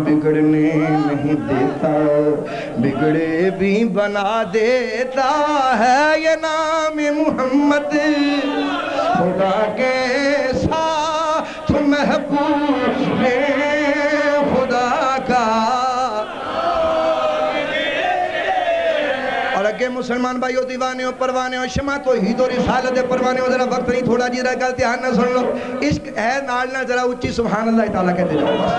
بگڑنے نہیں دیتا، بگڑے بھی بنا دیتا ہے یہ نام محمد، خدا کے ساتھ محبوب خدا کا۔ اور اگے مسلمان بھائیو دیوانے ہو پروانے ہو شمع توحید و رسالت پروانے ہو، ذرا وقت نہیں تھوڑا جی رہ گل دھیان نہ سن لو، عشق ہے نال نہ ذرا اچھی سبحان اللہ تعالیٰ کہتے جاؤ بس۔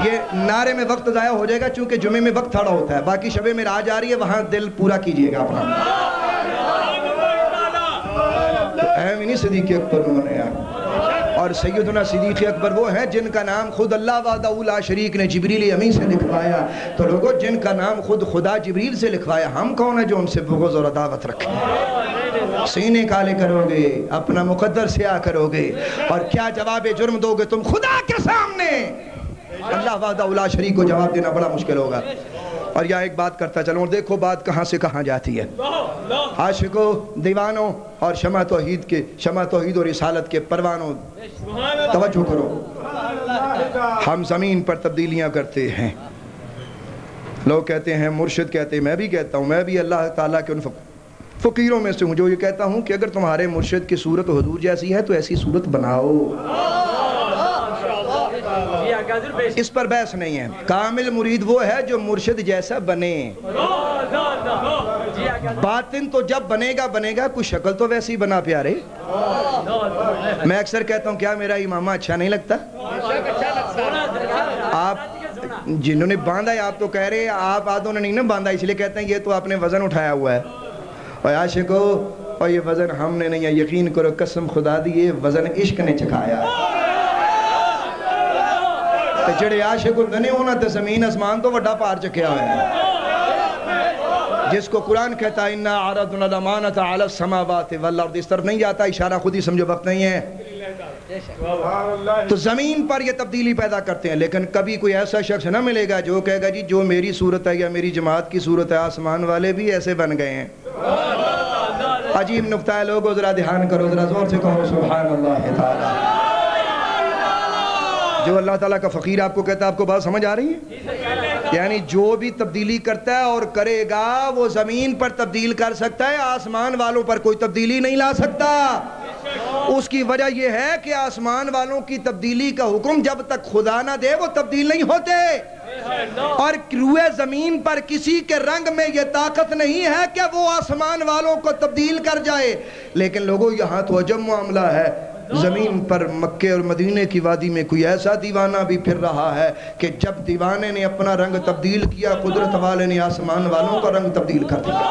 یہ نعرے میں وقت ضائع ہو جائے گا چونکہ جمعے میں وقت تھوڑا ہوتا ہے، باقی شبے میں راج آ رہی ہے وہاں دل پورا کیجئے گا اپنا۔ تو احمینی صدیق اکبر نے منایا، اور سیدنا صدیق اکبر وہ ہیں جن کا نام خود اللہ وحدہ لا شریک نے جبریل امین سے لکھوایا، تو لوگوں جن کا نام خود خدا جبریل سے لکھوایا، ہم کون ہیں جو ان سے بغض اور عداوت رکھیں؟ سینے کالے کرو گے، اپنا مقدر سیاہ کرو گے، اور کیا جواب جرم دو گے تم خدا کے سامنے؟ اللہ وحدہ لا شریک کو جواب دینا بڑا مشکل ہوگا۔ اور یہاں ایک بات کرتا چلوں، دیکھو بات کہاں سے کہاں جاتی ہے۔ عاشقوں، دیوانوں اور شمع توحید و رسالت کے پروانوں، توجہ کرو، ہم زمین پر تبدیلیاں کرتے ہیں۔ لوگ کہتے ہیں، مرشد کہتے ہیں، میں بھی کہتا ہوں، میں بھی اللہ تعالیٰ کے ان فقیروں میں سے ہوں جو یہ کہتا ہوں کہ اگر تمہارے مرشد کی صورت حضور جیسی ہے تو ایسی صورت بناؤ. اس پر بحث نہیں ہے. کامل مرید وہ ہے جو مرشد جیسا بنے. باطن تو جب بنے گا کوئی شکل تو ویسی بنا پیارے. میں اکثر کہتا ہوں کیا میرا امامہ اچھا نہیں لگتا؟ آپ جنہوں نے باندھا ہے آپ تو کہہ رہے ہیں آپ آدھوں نے نہیں نا باندھا اس لیے کہتے ہیں یہ تو آپ نے وزن اٹھایا ہوا ہے. اور عاشقو اور یہ وزن ہم نے نہیں ہے, یقین کرو قسم خدا دی یہ وزن عشق نے چکھایا. جڑے عاشق ہوندے نے انہاں تے زمین اسمان تو وڈا پار چکیا ہوا ہے. جس کو قرآن کہتا ہے اِنَّا عَرَضْنَا الْأَمَانَةَ عَلَى السَّمَاوَاتِ وَالْأَرْضِ, اس طرف نہیں جاتا, اشارہ خود ہی سمجھو وقت نہیں ہے. تو زمین پر یہ تبدیلی پیدا کرتے ہیں, لیکن کبھی کوئی ایسا شخص نہ ملے گا جو کہے گا جی جو میری صورت ہے یا میری جماعت کی صورت ہے آسمان والے بھی ایسے بن گئے ہیں. عجیب نقطہ ہے لوگوں, ذرا دھیان کرو, ذرا زور سے کہو سبحان اللہ تعالی. جو اللہ تعالیٰ کا فقیر آپ کو کہتا ہے, آپ کو بات سمجھ آ رہی ہے؟ یعنی جو بھی تبدیلی کرتا ہے اور کرے گا وہ زمین پر تبدیل کر سکتا ہے, آسمان والوں پر کوئی تبدیلی نہیں لا سکتا. اس کی وجہ یہ ہے کہ آسمان والوں کی تبدیلی کا حکم جب تک خدا نہ دے وہ تبدیل نہیں ہوتے, اور روئے زمین پر کسی کے رنگ میں یہ طاقت نہیں ہے کہ وہ آسمان والوں کو تبدیل کر جائے. لیکن لوگوں یہاں تو عجب معاملہ ہے, زمین پر مکے اور مدینے کی وادی میں کوئی ایسا دیوانہ بھی پھر رہا ہے کہ جب دیوانے نے اپنا رنگ تبدیل کیا قدرت والے نے آسمان والوں کا رنگ تبدیل کر دیا.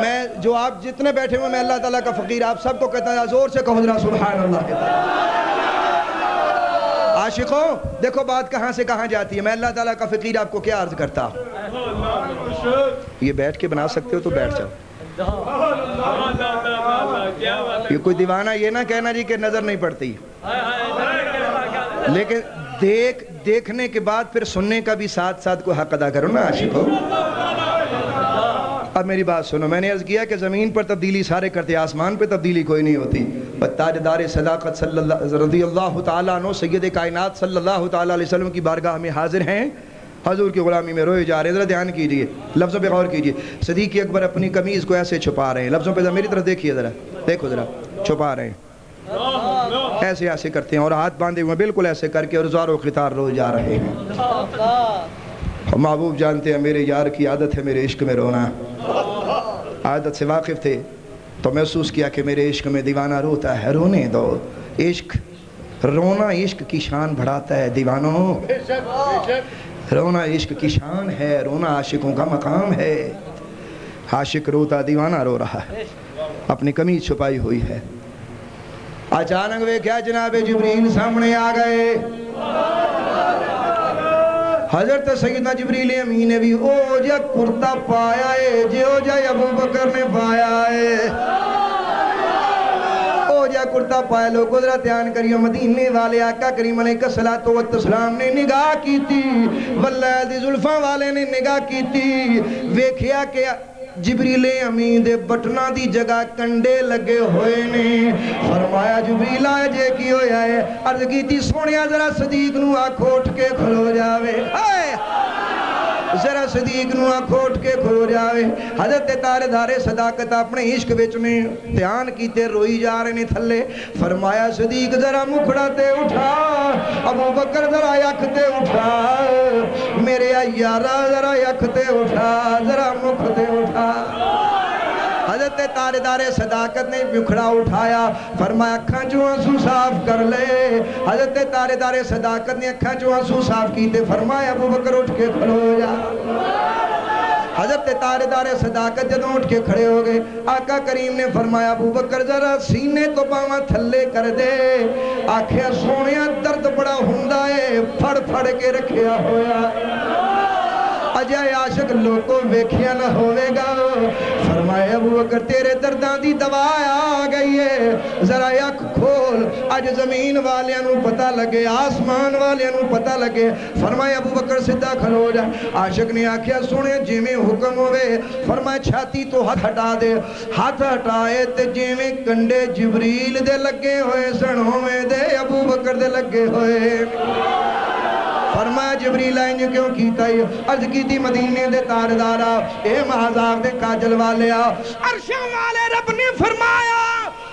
میں جو آپ جتنے بیٹھے ہوئے میں اللہ تعالیٰ کا فقیر آپ سب کو کہتا ہے زور سے کہو ذرا سبحان اللہ. عاشقوں دیکھو بات کہاں سے کہاں جاتی ہے. میں اللہ تعالیٰ کا فقیر آپ کو کیا عرض کرتا, یہ بیٹھ کے بنا سکتے ہو تو بیٹھ جاؤ. یہ کوئی دیوانہ یہ نہ کہنا جی کہ نظر نہیں پڑتی, لیکن دیکھنے کے بعد پھر سننے کا بھی ساتھ ساتھ کوئی حق ادا کرو نا عاشقو. اب میری بات سنو, میں نے عرض کیا کہ زمین پر تبدیلی سارے کرتے, آسمان پہ تبدیلی کوئی نہیں ہوتی. تاجدار صداقت رضی اللہ تعالیٰ عنہ سید کائنات صلی اللہ تعالیٰ علیہ وسلم کی بارگاہ میں حاضر ہیں, حضور کی غلامی میں روئے جا رہے ہیں. ذرا دھیان کیجئے, لفظوں پہ غور کیجئے. صدیق اکبر اپنی قمیض کو ایسے چھپا رہے ہیں, لفظوں پہ میری طرف دیکھیے ذرا, دیکھو ذرا, چھپا رہے ہیں ایسے ایسے کرتے ہیں اور ہاتھ باندھے ہوئے بالکل ایسے کر کے اور زار و قطار روئے جا رہے ہیں. محبوب جانتے ہیں میرے یار کی عادت ہے میرے عشق میں رونا, عادت سے واقف تھے تو محسوس کیا کہ میرے عشق میں دیوانہ روتا ہے. رونے دو, عشق رونا عشق کی شان بڑھاتا ہے دیوانوں, رونا عشق کی شان ہے, رونا عاشقوں کا مقام ہے. عاشق روتا دیوانہ رو رہا ہے, اپنی قمیض چھپائی ہوئی ہے. اچانک وہ کیا جناب جبریل سامنے آ گئے. حضرت سیدنا جبریل امین نے بھی او جا کرتا پایا ہے جو جا ابو بکر نے پایا ہے, او جا کرتا پایا. لوگوں ذرا دھیان کریو, مدینے والے آقا کریم علیہ الصلوۃ والسلام نے نگاہ کی تھی, واللہ دی زلفاں والے نے نگاہ کی تھی, ویکھیا کہ جبریل امین دے بٹنا دی جگہ کنڈے لگے ہوئے نے. فرمایا جبریل آئے جے کی ہویا ہے, عرض کی تھی سونیا ذرا صدیق نو آنکھ اٹھ کے کھلو جاوے, ذرا صدیق نو آنکھ اٹھ کے کھلو جاوے. حضرت تاجدار صداقت اپنے عشق وچ میں دھیان کیتے روئی جا رہے نے تھلے. فرمایا صدیق ذرا مکھڑا تے اٹھا, ابو بکر ذرا یک تے اٹھا, میرے یارا ذرا یک تے اٹھا, ذرا مکھ تے اٹھا. حضرت تاجدار صداقت نے مکھڑا اٹھایا, فرمایا اکھاں چوں آنسو صاف کر لے. حضرت تاجدار صداقت نے اکھاں چوں آنسو صاف کیتے, فرمایا ابو بکر اٹھ کے کھلو جا. حضرت تاجدار صداقت جدوں اٹھ کے کھڑے ہو گئے, آقا کریم نے فرمایا ابو بکر ذرا سینے تو پاواں تھلے کر دے. آکھیا سونیا درد بڑا ہوندا ہے, پھڑ پھڑ کے رکھیا ہویا. اجائے عاشق لوگوں ویکھیا نہ ہوئے گا. فرمایا ابو بکر تیرے درداں دی دوا آ گئی ہے, ذرا یک کھول, اج زمین والیاں نو پتہ لگے, آسمان والیاں نو پتہ لگے. فرمایا ابو بکر سدھا کھلو جا. عاشق نے آکھیا سنے جیویں حکم ہوئے. فرمایا چھاتی تو ہاتھ ہٹا دے. ہاتھ ہٹائے تے جیویں کنڈے جبریل دے لگے ہوئے سن ہوئے دے ابو بکر دے لگے ہوئے. فرمایا جبریل آئیں کیوں کیتا ہی عرض کی تھی مدینے دے تاجدارا اے مہازاب دے کاجل والے عرشاں والے رب نے فرمایا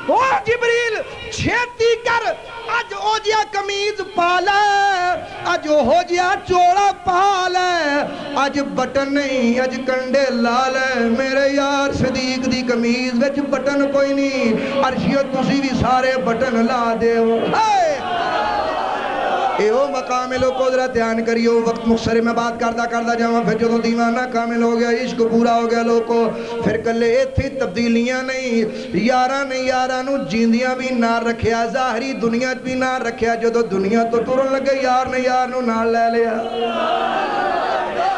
او جبریل چھیتی کر اج او جیا کمیز پالا اج او جیا چوڑا پالا اج بٹن نہیں اج کنڈے لال میرے یار صدیق دی کمیز وچ بٹن کوئی نہیں عرشیو تسی بھی سارے بٹن لا دے ہو اے او مقام لوگوں ذرا دھیان کریو وقت مختصر میں بات کردہ جاواں پھر جو دیوانہ کامل ہو گیا عشق پورا ہو گیا لوگوں پھر کلے تھی تبدیلیاں نہیں یارانو جیندیاں بھی نہ رکھیا ظاہری دنیا بھی نہ رکھیا جو دنیا تو ٹرن لگے یار نو نہ لے لیا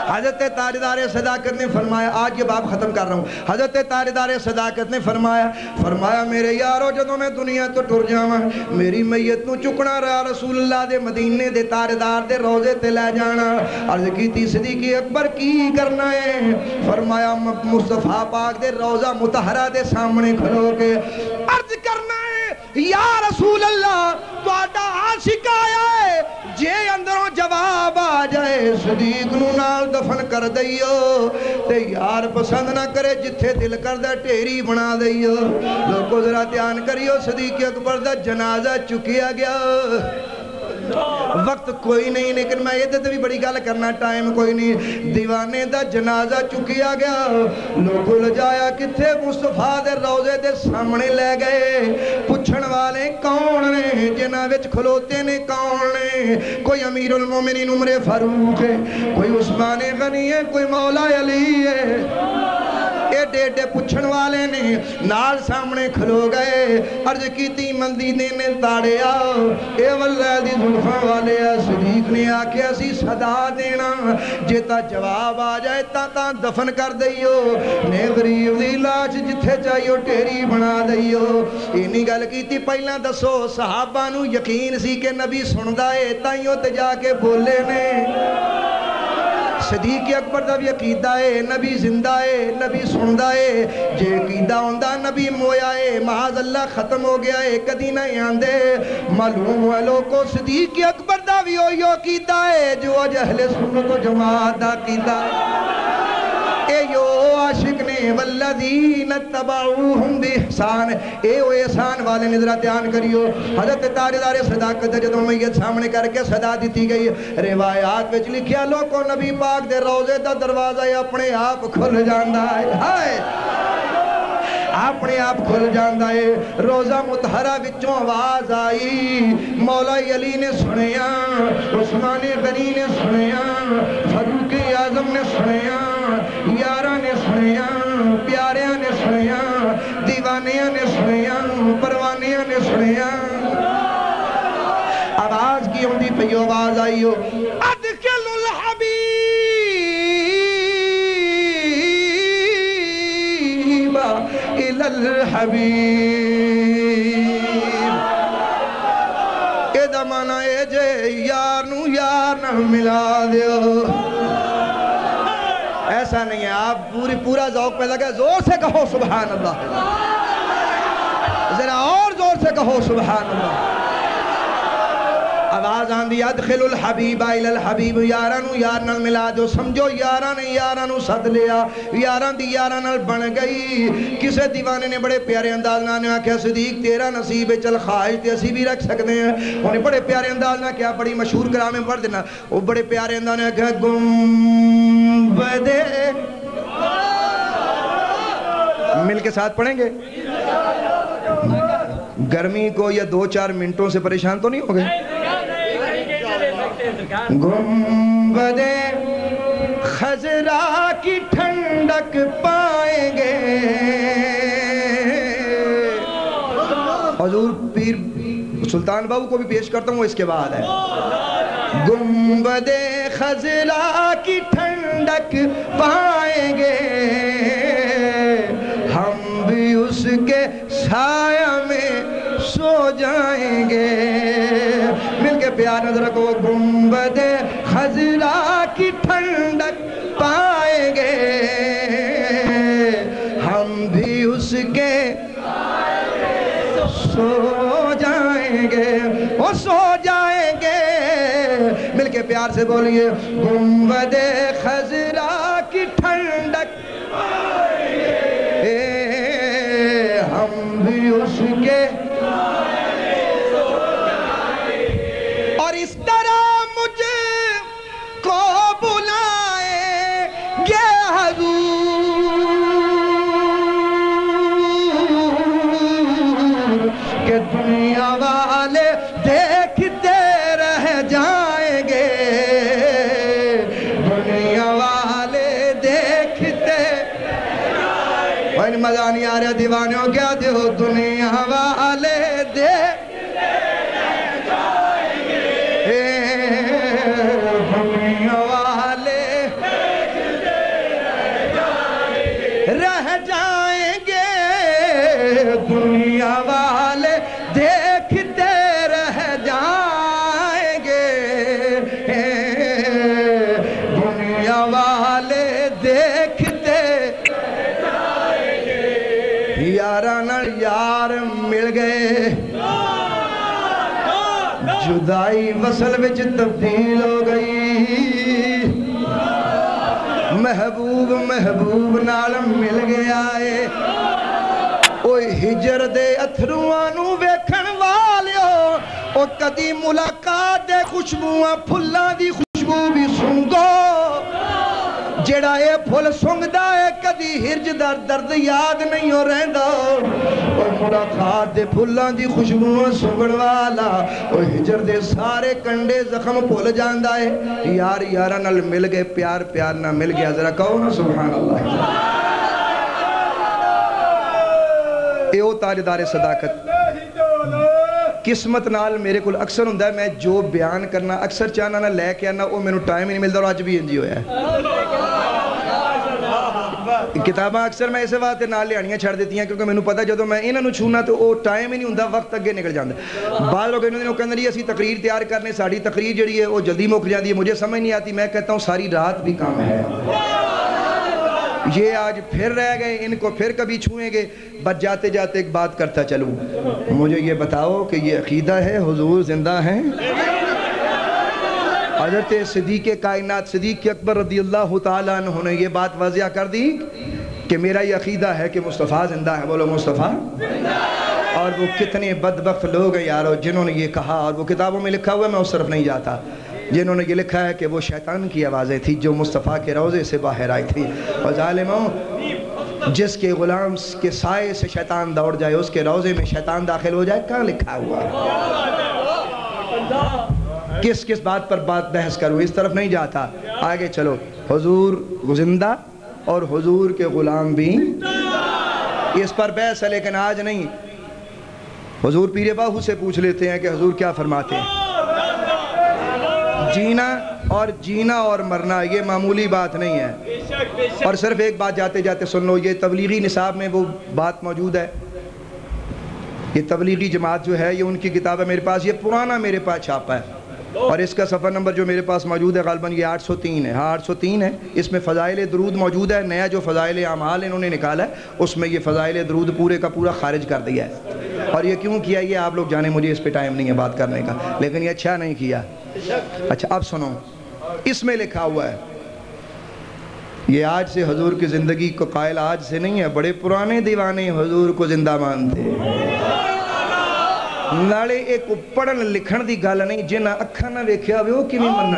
حضرت تاجدار صداقت نے فرمایا آج یہ باب ختم کر رہا ہوں حضرت تاجدار صداقت نے فرمایا میرے یارو جدوں میں دنیا تو ٹر جاواں میری میت نو چکنا رہا رسول اللہ دے مدینے دے تاجدار دے روزے تے لے جانا عرض کی تی صدیق اکبر کی کرنا ہے فرمایا مصطفیٰ پاک دے روزہ مطہرہ دے سامنے کھلو کے عرض کرنا ہے یا رسول اللہ تو آٹا عاشق آیا ہے جے اندروں جواب آ جائے صدیق نو نال دفن کر دئیو تے یار پسند نہ کرے جتھے دل کر دے ٹیری بنا دئیو لوگوں ذرا دھیان کریو صدیق اکبر دا جنازہ چکیا گیا وقت کوئی نہیں لیکن میں یہ بھی بڑی گل کرنا ٹائم کوئی نہیں دیوانے دا جنازہ چکیا گیا لوگوں لجایا کتھے مصطفیٰ دے روزے دے سامنے لے گئے پوچھن والے کون نے جنہ وچ کھلوتے نے کون نے کوئی امیر المومنین عمر فاروق ہے کوئی عثمان غنی ہے کوئی مولا علی ہے ایڈے پوچھن والے نے نال سامنے کھلو گئے عرض کیتی مدینے نے تاڑے آؤ اے واللہ دی زلفاں والے صدیق نے آکے اسی صدا دینا جیتا جواب آ جائے تا دفن کر دئیو نے غریب دی لاش جتھے چاہیو ٹیری بنا دئیو انہی گل کیتی پہلا دسو صحابہ نو یقین سی کہ نبی سندائے تائیوں تے جا کے بولے نے صدیق اکبر دا بھی عقیدہ ہے نبی زندہ ہے نبی سندہ ہے جے عقیدہ ہوندہ نبی مویا ہے معاذ اللہ ختم ہو گیا ہے کدی نہیں آندے معلوم ہے لوگوں صدیق اکبر دا بھی ہوئی عقیدہ ہے جو اج اہل سنت و جماعت دا عقیدہ ہے اے یو عاشق نے والذین اتبعوہم بإحسان اے او احسان والے نظرہ دھیان کریو حضرت تاجدار صداقت جدوں میت سامنے کر کے صدا دیتی گئی روایات وچ لکھیا لوگوں نبی پاک دے روزے دا دروازہ اپنے آپ کھل جاندا ہے ہائے اپنے آپ کھل جاندا ہے روزہ مطہرہ وچوں آواز آئی مولا علی نے سنیا عثمان غنی نے سنیا فاروق اعظم نے سنیا یاراں نے سنیا پیاریاں نے سنیا دیوانیاں نے سنیا پروانیاں نے سنیا آواز کی ہوندی پہ آواز آئی ہو ادخل الحبیب الى الحبیب اے دا مانا اے جے یار نو یار نہ ملا دیو ایسا نہیں ہے آپ پورا ذوق پیدا کیا زور سے کہو سبحان اللہ ذرا اور زور سے کہو سبحان اللہ آواز آندھی ادخل الحبیب الى الحبیب یارانو یارنال ملا دو سمجھو یاران یارانو صد لیا یاران دی یارانال بن گئی کسے دیوانے نے بڑے پیارے انداز نے آکھیا صدیق تیرا نصیب چل خواہش تے اسی بھی رکھ سکتے ہیں انہیں بڑے پیارے انداز نے کیا بڑی مشہور کلام پڑھ دینا وہ بڑے پیارے انداز نے آکھیا گنبدے مل کے ساتھ پڑھیں گے گرمی کو یا 2-4 منٹوں سے پریشان تو نہیں ہو گئے گنبد خضرا کی ٹھنڈک پائیں گے حضور پیر سلطان بابو کو بھی پیش کرتا ہوں اس کے بعد ہے گنبد خضرا کی ٹھنڈک پائیں گے ہم بھی اس کے سایہ میں سو جائیں گے مل کے پیار نظر کو گنبد خضرا کی ٹھنڈک پائیں گے ہم بھی اس کے سو جائیں گے وہ سو جائیں گے مل کے پیار سے بولیے گنبد خضرا کی ٹھنڈک ہم بھی اس کے اور اس طرح مجھے کو بلائیں گے حضور کہ دنیا والے دیکھتے رہ جائیں گے دنیا والے دیکھتے مزہ نہیں آ رہا دیوانوں کیا دیو دنیا والے دیکھتے رہ جائیں گے دنیا والے رہ جائیں گے دنیا والے دیکھتے رہ جائیں گے دنیا والے دیکھتے یارانہ یار مل گئے جدائی وصل وچ تبدیل ہو گئی محبوب محبوب نال مل گیا ہے اوہ ہجر دے اتھروانوں ویکھن والیو او کدی ملاقات دے خوشبوواں پھلاں دی خوشبو بھی سنگو جڑا اے پھل سنگدا ہے کدی ہرج در درد یاد نہیں ہو رہندا اور ملاقات دے پھلاں دی خوشبوواں سنگن والا او ہجر دے سارے کنڈے زخم بھول جاندا ہے یار یاراں نال مل گئے پیار پیار نہ مل گیا ذرا کہو نا سبحان اللہ اے او تاجدار صداقت قسمت نال میرے کل اکثر ہوندا ہے میں جو بیان کرنا اکثر چاہنا نہ لے کے آنا وہ میں نو ٹائم ہی نہیں ملتا اور آج بھی انجی ہویا ہے کتاباں اکثر میں اسے واسطے نال لیانیاں چھڑ دیتی ہیں کیونکہ میں نو پتا جدو میں انہاں نو چھونا تو وہ ٹائم ہی نہیں ہوندا وقت اگے نکل جاندا بعض لوگ انہوں نے کہندے اسی تقریر تیار کرنے ساڑی تقریر جڑی ہے وہ جلدی مک جاندی ہے مجھے سمجھ نہیں آتی میں کہتا ہوں ساری رات بھی کام ہے یہ آج پھر رہ گئے ان کو پھر کبھی چھوئیں گے بس جاتے جاتے ایک بات کرتا چلوں مجھے یہ بتاؤ کہ یہ عقیدہ ہے حضور زندہ ہیں حضرت صدیق کائنات صدیق اکبر رضی اللہ تعالیٰ عنہ نے یہ بات واضح کر دی کہ میرا یہ عقیدہ ہے کہ مصطفیٰ زندہ ہے بولو مصطفیٰ اور وہ کتنے بدبخت لوگ ہیں یارو جنہوں نے یہ کہا اور وہ کتابوں میں لکھا ہوا ہے میں اس طرف نہیں جاتا جنہوں نے یہ لکھا ہے کہ وہ شیطان کی آوازیں تھی جو مصطفیٰ کے روضے سے باہر آئی تھی اور ظالموں جس کے غلام کے سائے سے شیطان دوڑ جائے اس کے روضے میں شیطان داخل ہو جائے کہاں لکھا ہوا کس کس بات پر بات بحث کروں اس طرف نہیں جاتا آگے چلو حضور زندہ اور حضور کے غلام بھی اس پر بحث ہے لیکن آج نہیں حضور پیر باہو سے پوچھ لیتے ہیں کہ حضور کیا فرماتے ہیں جینا اور مرنا یہ معمولی بات نہیں ہے اور صرف ایک بات جاتے جاتے سن لو یہ تبلیغی نصاب میں وہ بات موجود ہے یہ تبلیغی جماعت جو ہے یہ ان کی کتاب ہے میرے پاس یہ پرانا میرے پاس چھاپا ہے اور اس کا صفحہ نمبر جو میرے پاس موجود ہے غالباً یہ 803 ہے ہاں 803 ہے اس میں فضائل درود موجود ہے نیا جو فضائل اعمال انہوں نے نکالا ہے اس میں یہ فضائل درود پورے کا پورا خارج کر دیا ہے اور یہ کیوں کیا یہ آپ لوگ جانے مجھے اس پہ ٹائم نہیں ہے بات کرنے کا لیکن یہ اچھا نہیں کیا اچھا اب سنو اس میں لکھا ہوا ہے یہ آج سے حضور کی زندگی کو قائل آج سے نہیں ہے بڑے پرانے دیوانے حضور کو زندہ مانتے نالے ایک پڑھن لکھن دی گل نہیں جنہ اکھا نہ ویکھیا ہوئے وہ کیویں مننا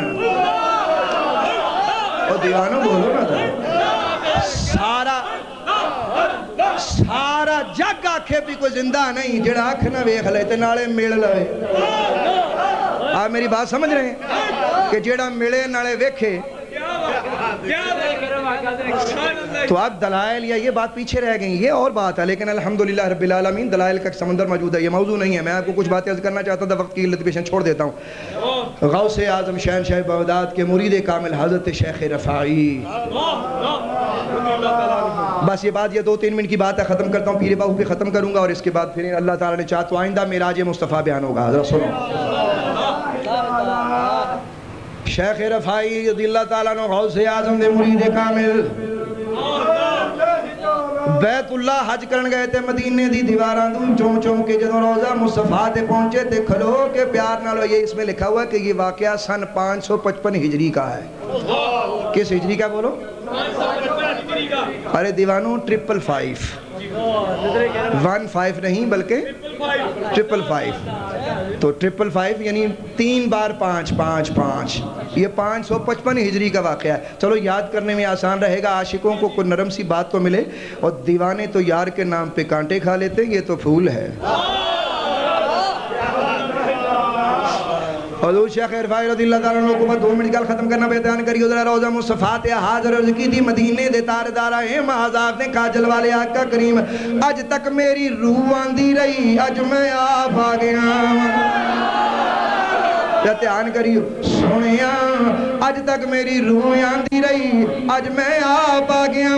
او دیوانوں بولو نا سارا جگ آکھے بھی کوئی زندہ نہیں جڑا اکھ نہ ویکھ لے تے نالے مل لے آپ میری بات سمجھ رہے ہیں کہ جڑا ملے نالے ویکھے تو اب دلائل یا یہ بات پیچھے رہ گئی یہ اور بات ہے لیکن الحمدللہ رب العالمین دلائل کا سمندر موجود ہے یہ موضوع نہیں ہے میں آپ کو کچھ باتیں عرض کرنا چاہتا تھا وقت کی قلت پیشن چھوڑ دیتا ہوں غوث اعظم شہنشاہ بغداد کے مرید کامل حضرت شیخ رفاعی بس یہ بات یہ 2-3 منٹ کی بات ہے ختم کرتا ہوں پیر باہو پہ ختم کروں گا اور اس کے بعد پھر اللہ تعالیٰ نے چاہت تو آئندہ معراج مصطفیٰ بیان ہوگا حضرت سنو شیخ رفاعی رضی اللہ تعالیٰ عنہ غوث اعظم دے مرید کامل بیت اللہ حج کرن گئے تے مدینے دی دیواراں دوں چوم چوم کے جدوں روضہ مصطفیٰ تے پہنچے تے کھلو کے پیار نالو یہ اس میں لکھا ہوا ہے کہ یہ واقعہ سن 555 ہجری کا ہے. کس ہجری کا بولو؟ ارے دیوانوں 555 15 نہیں بلکہ 555. تو 555 یعنی 3 بار 5 5 5 یہ 555 ہجری کا واقعہ ہے. چلو یاد کرنے میں آسان رہے گا, عاشقوں کو کوئی نرم سی بات تو ملے, اور دیوانے تو یار کے نام پہ کانٹے کھا لیتے ہیں, یہ تو پھول ہے. حضور شیخ عرفائی رضی اللہ تعالیٰ عنہ کو 2 منٹ گل ختم کرنا بیان کری. ادھر روضہ مصطفیٰ تے حاضر عرض کی تھی مدینے دے تاردارہ محضاب نے کاجل والے آقا کریم اج تک میری روح آندی رہی, اج میں آپ آ گیا. دھیان کریو سنیا, اج تک میری روح آندی رہی, اج میں آپ آ گیا.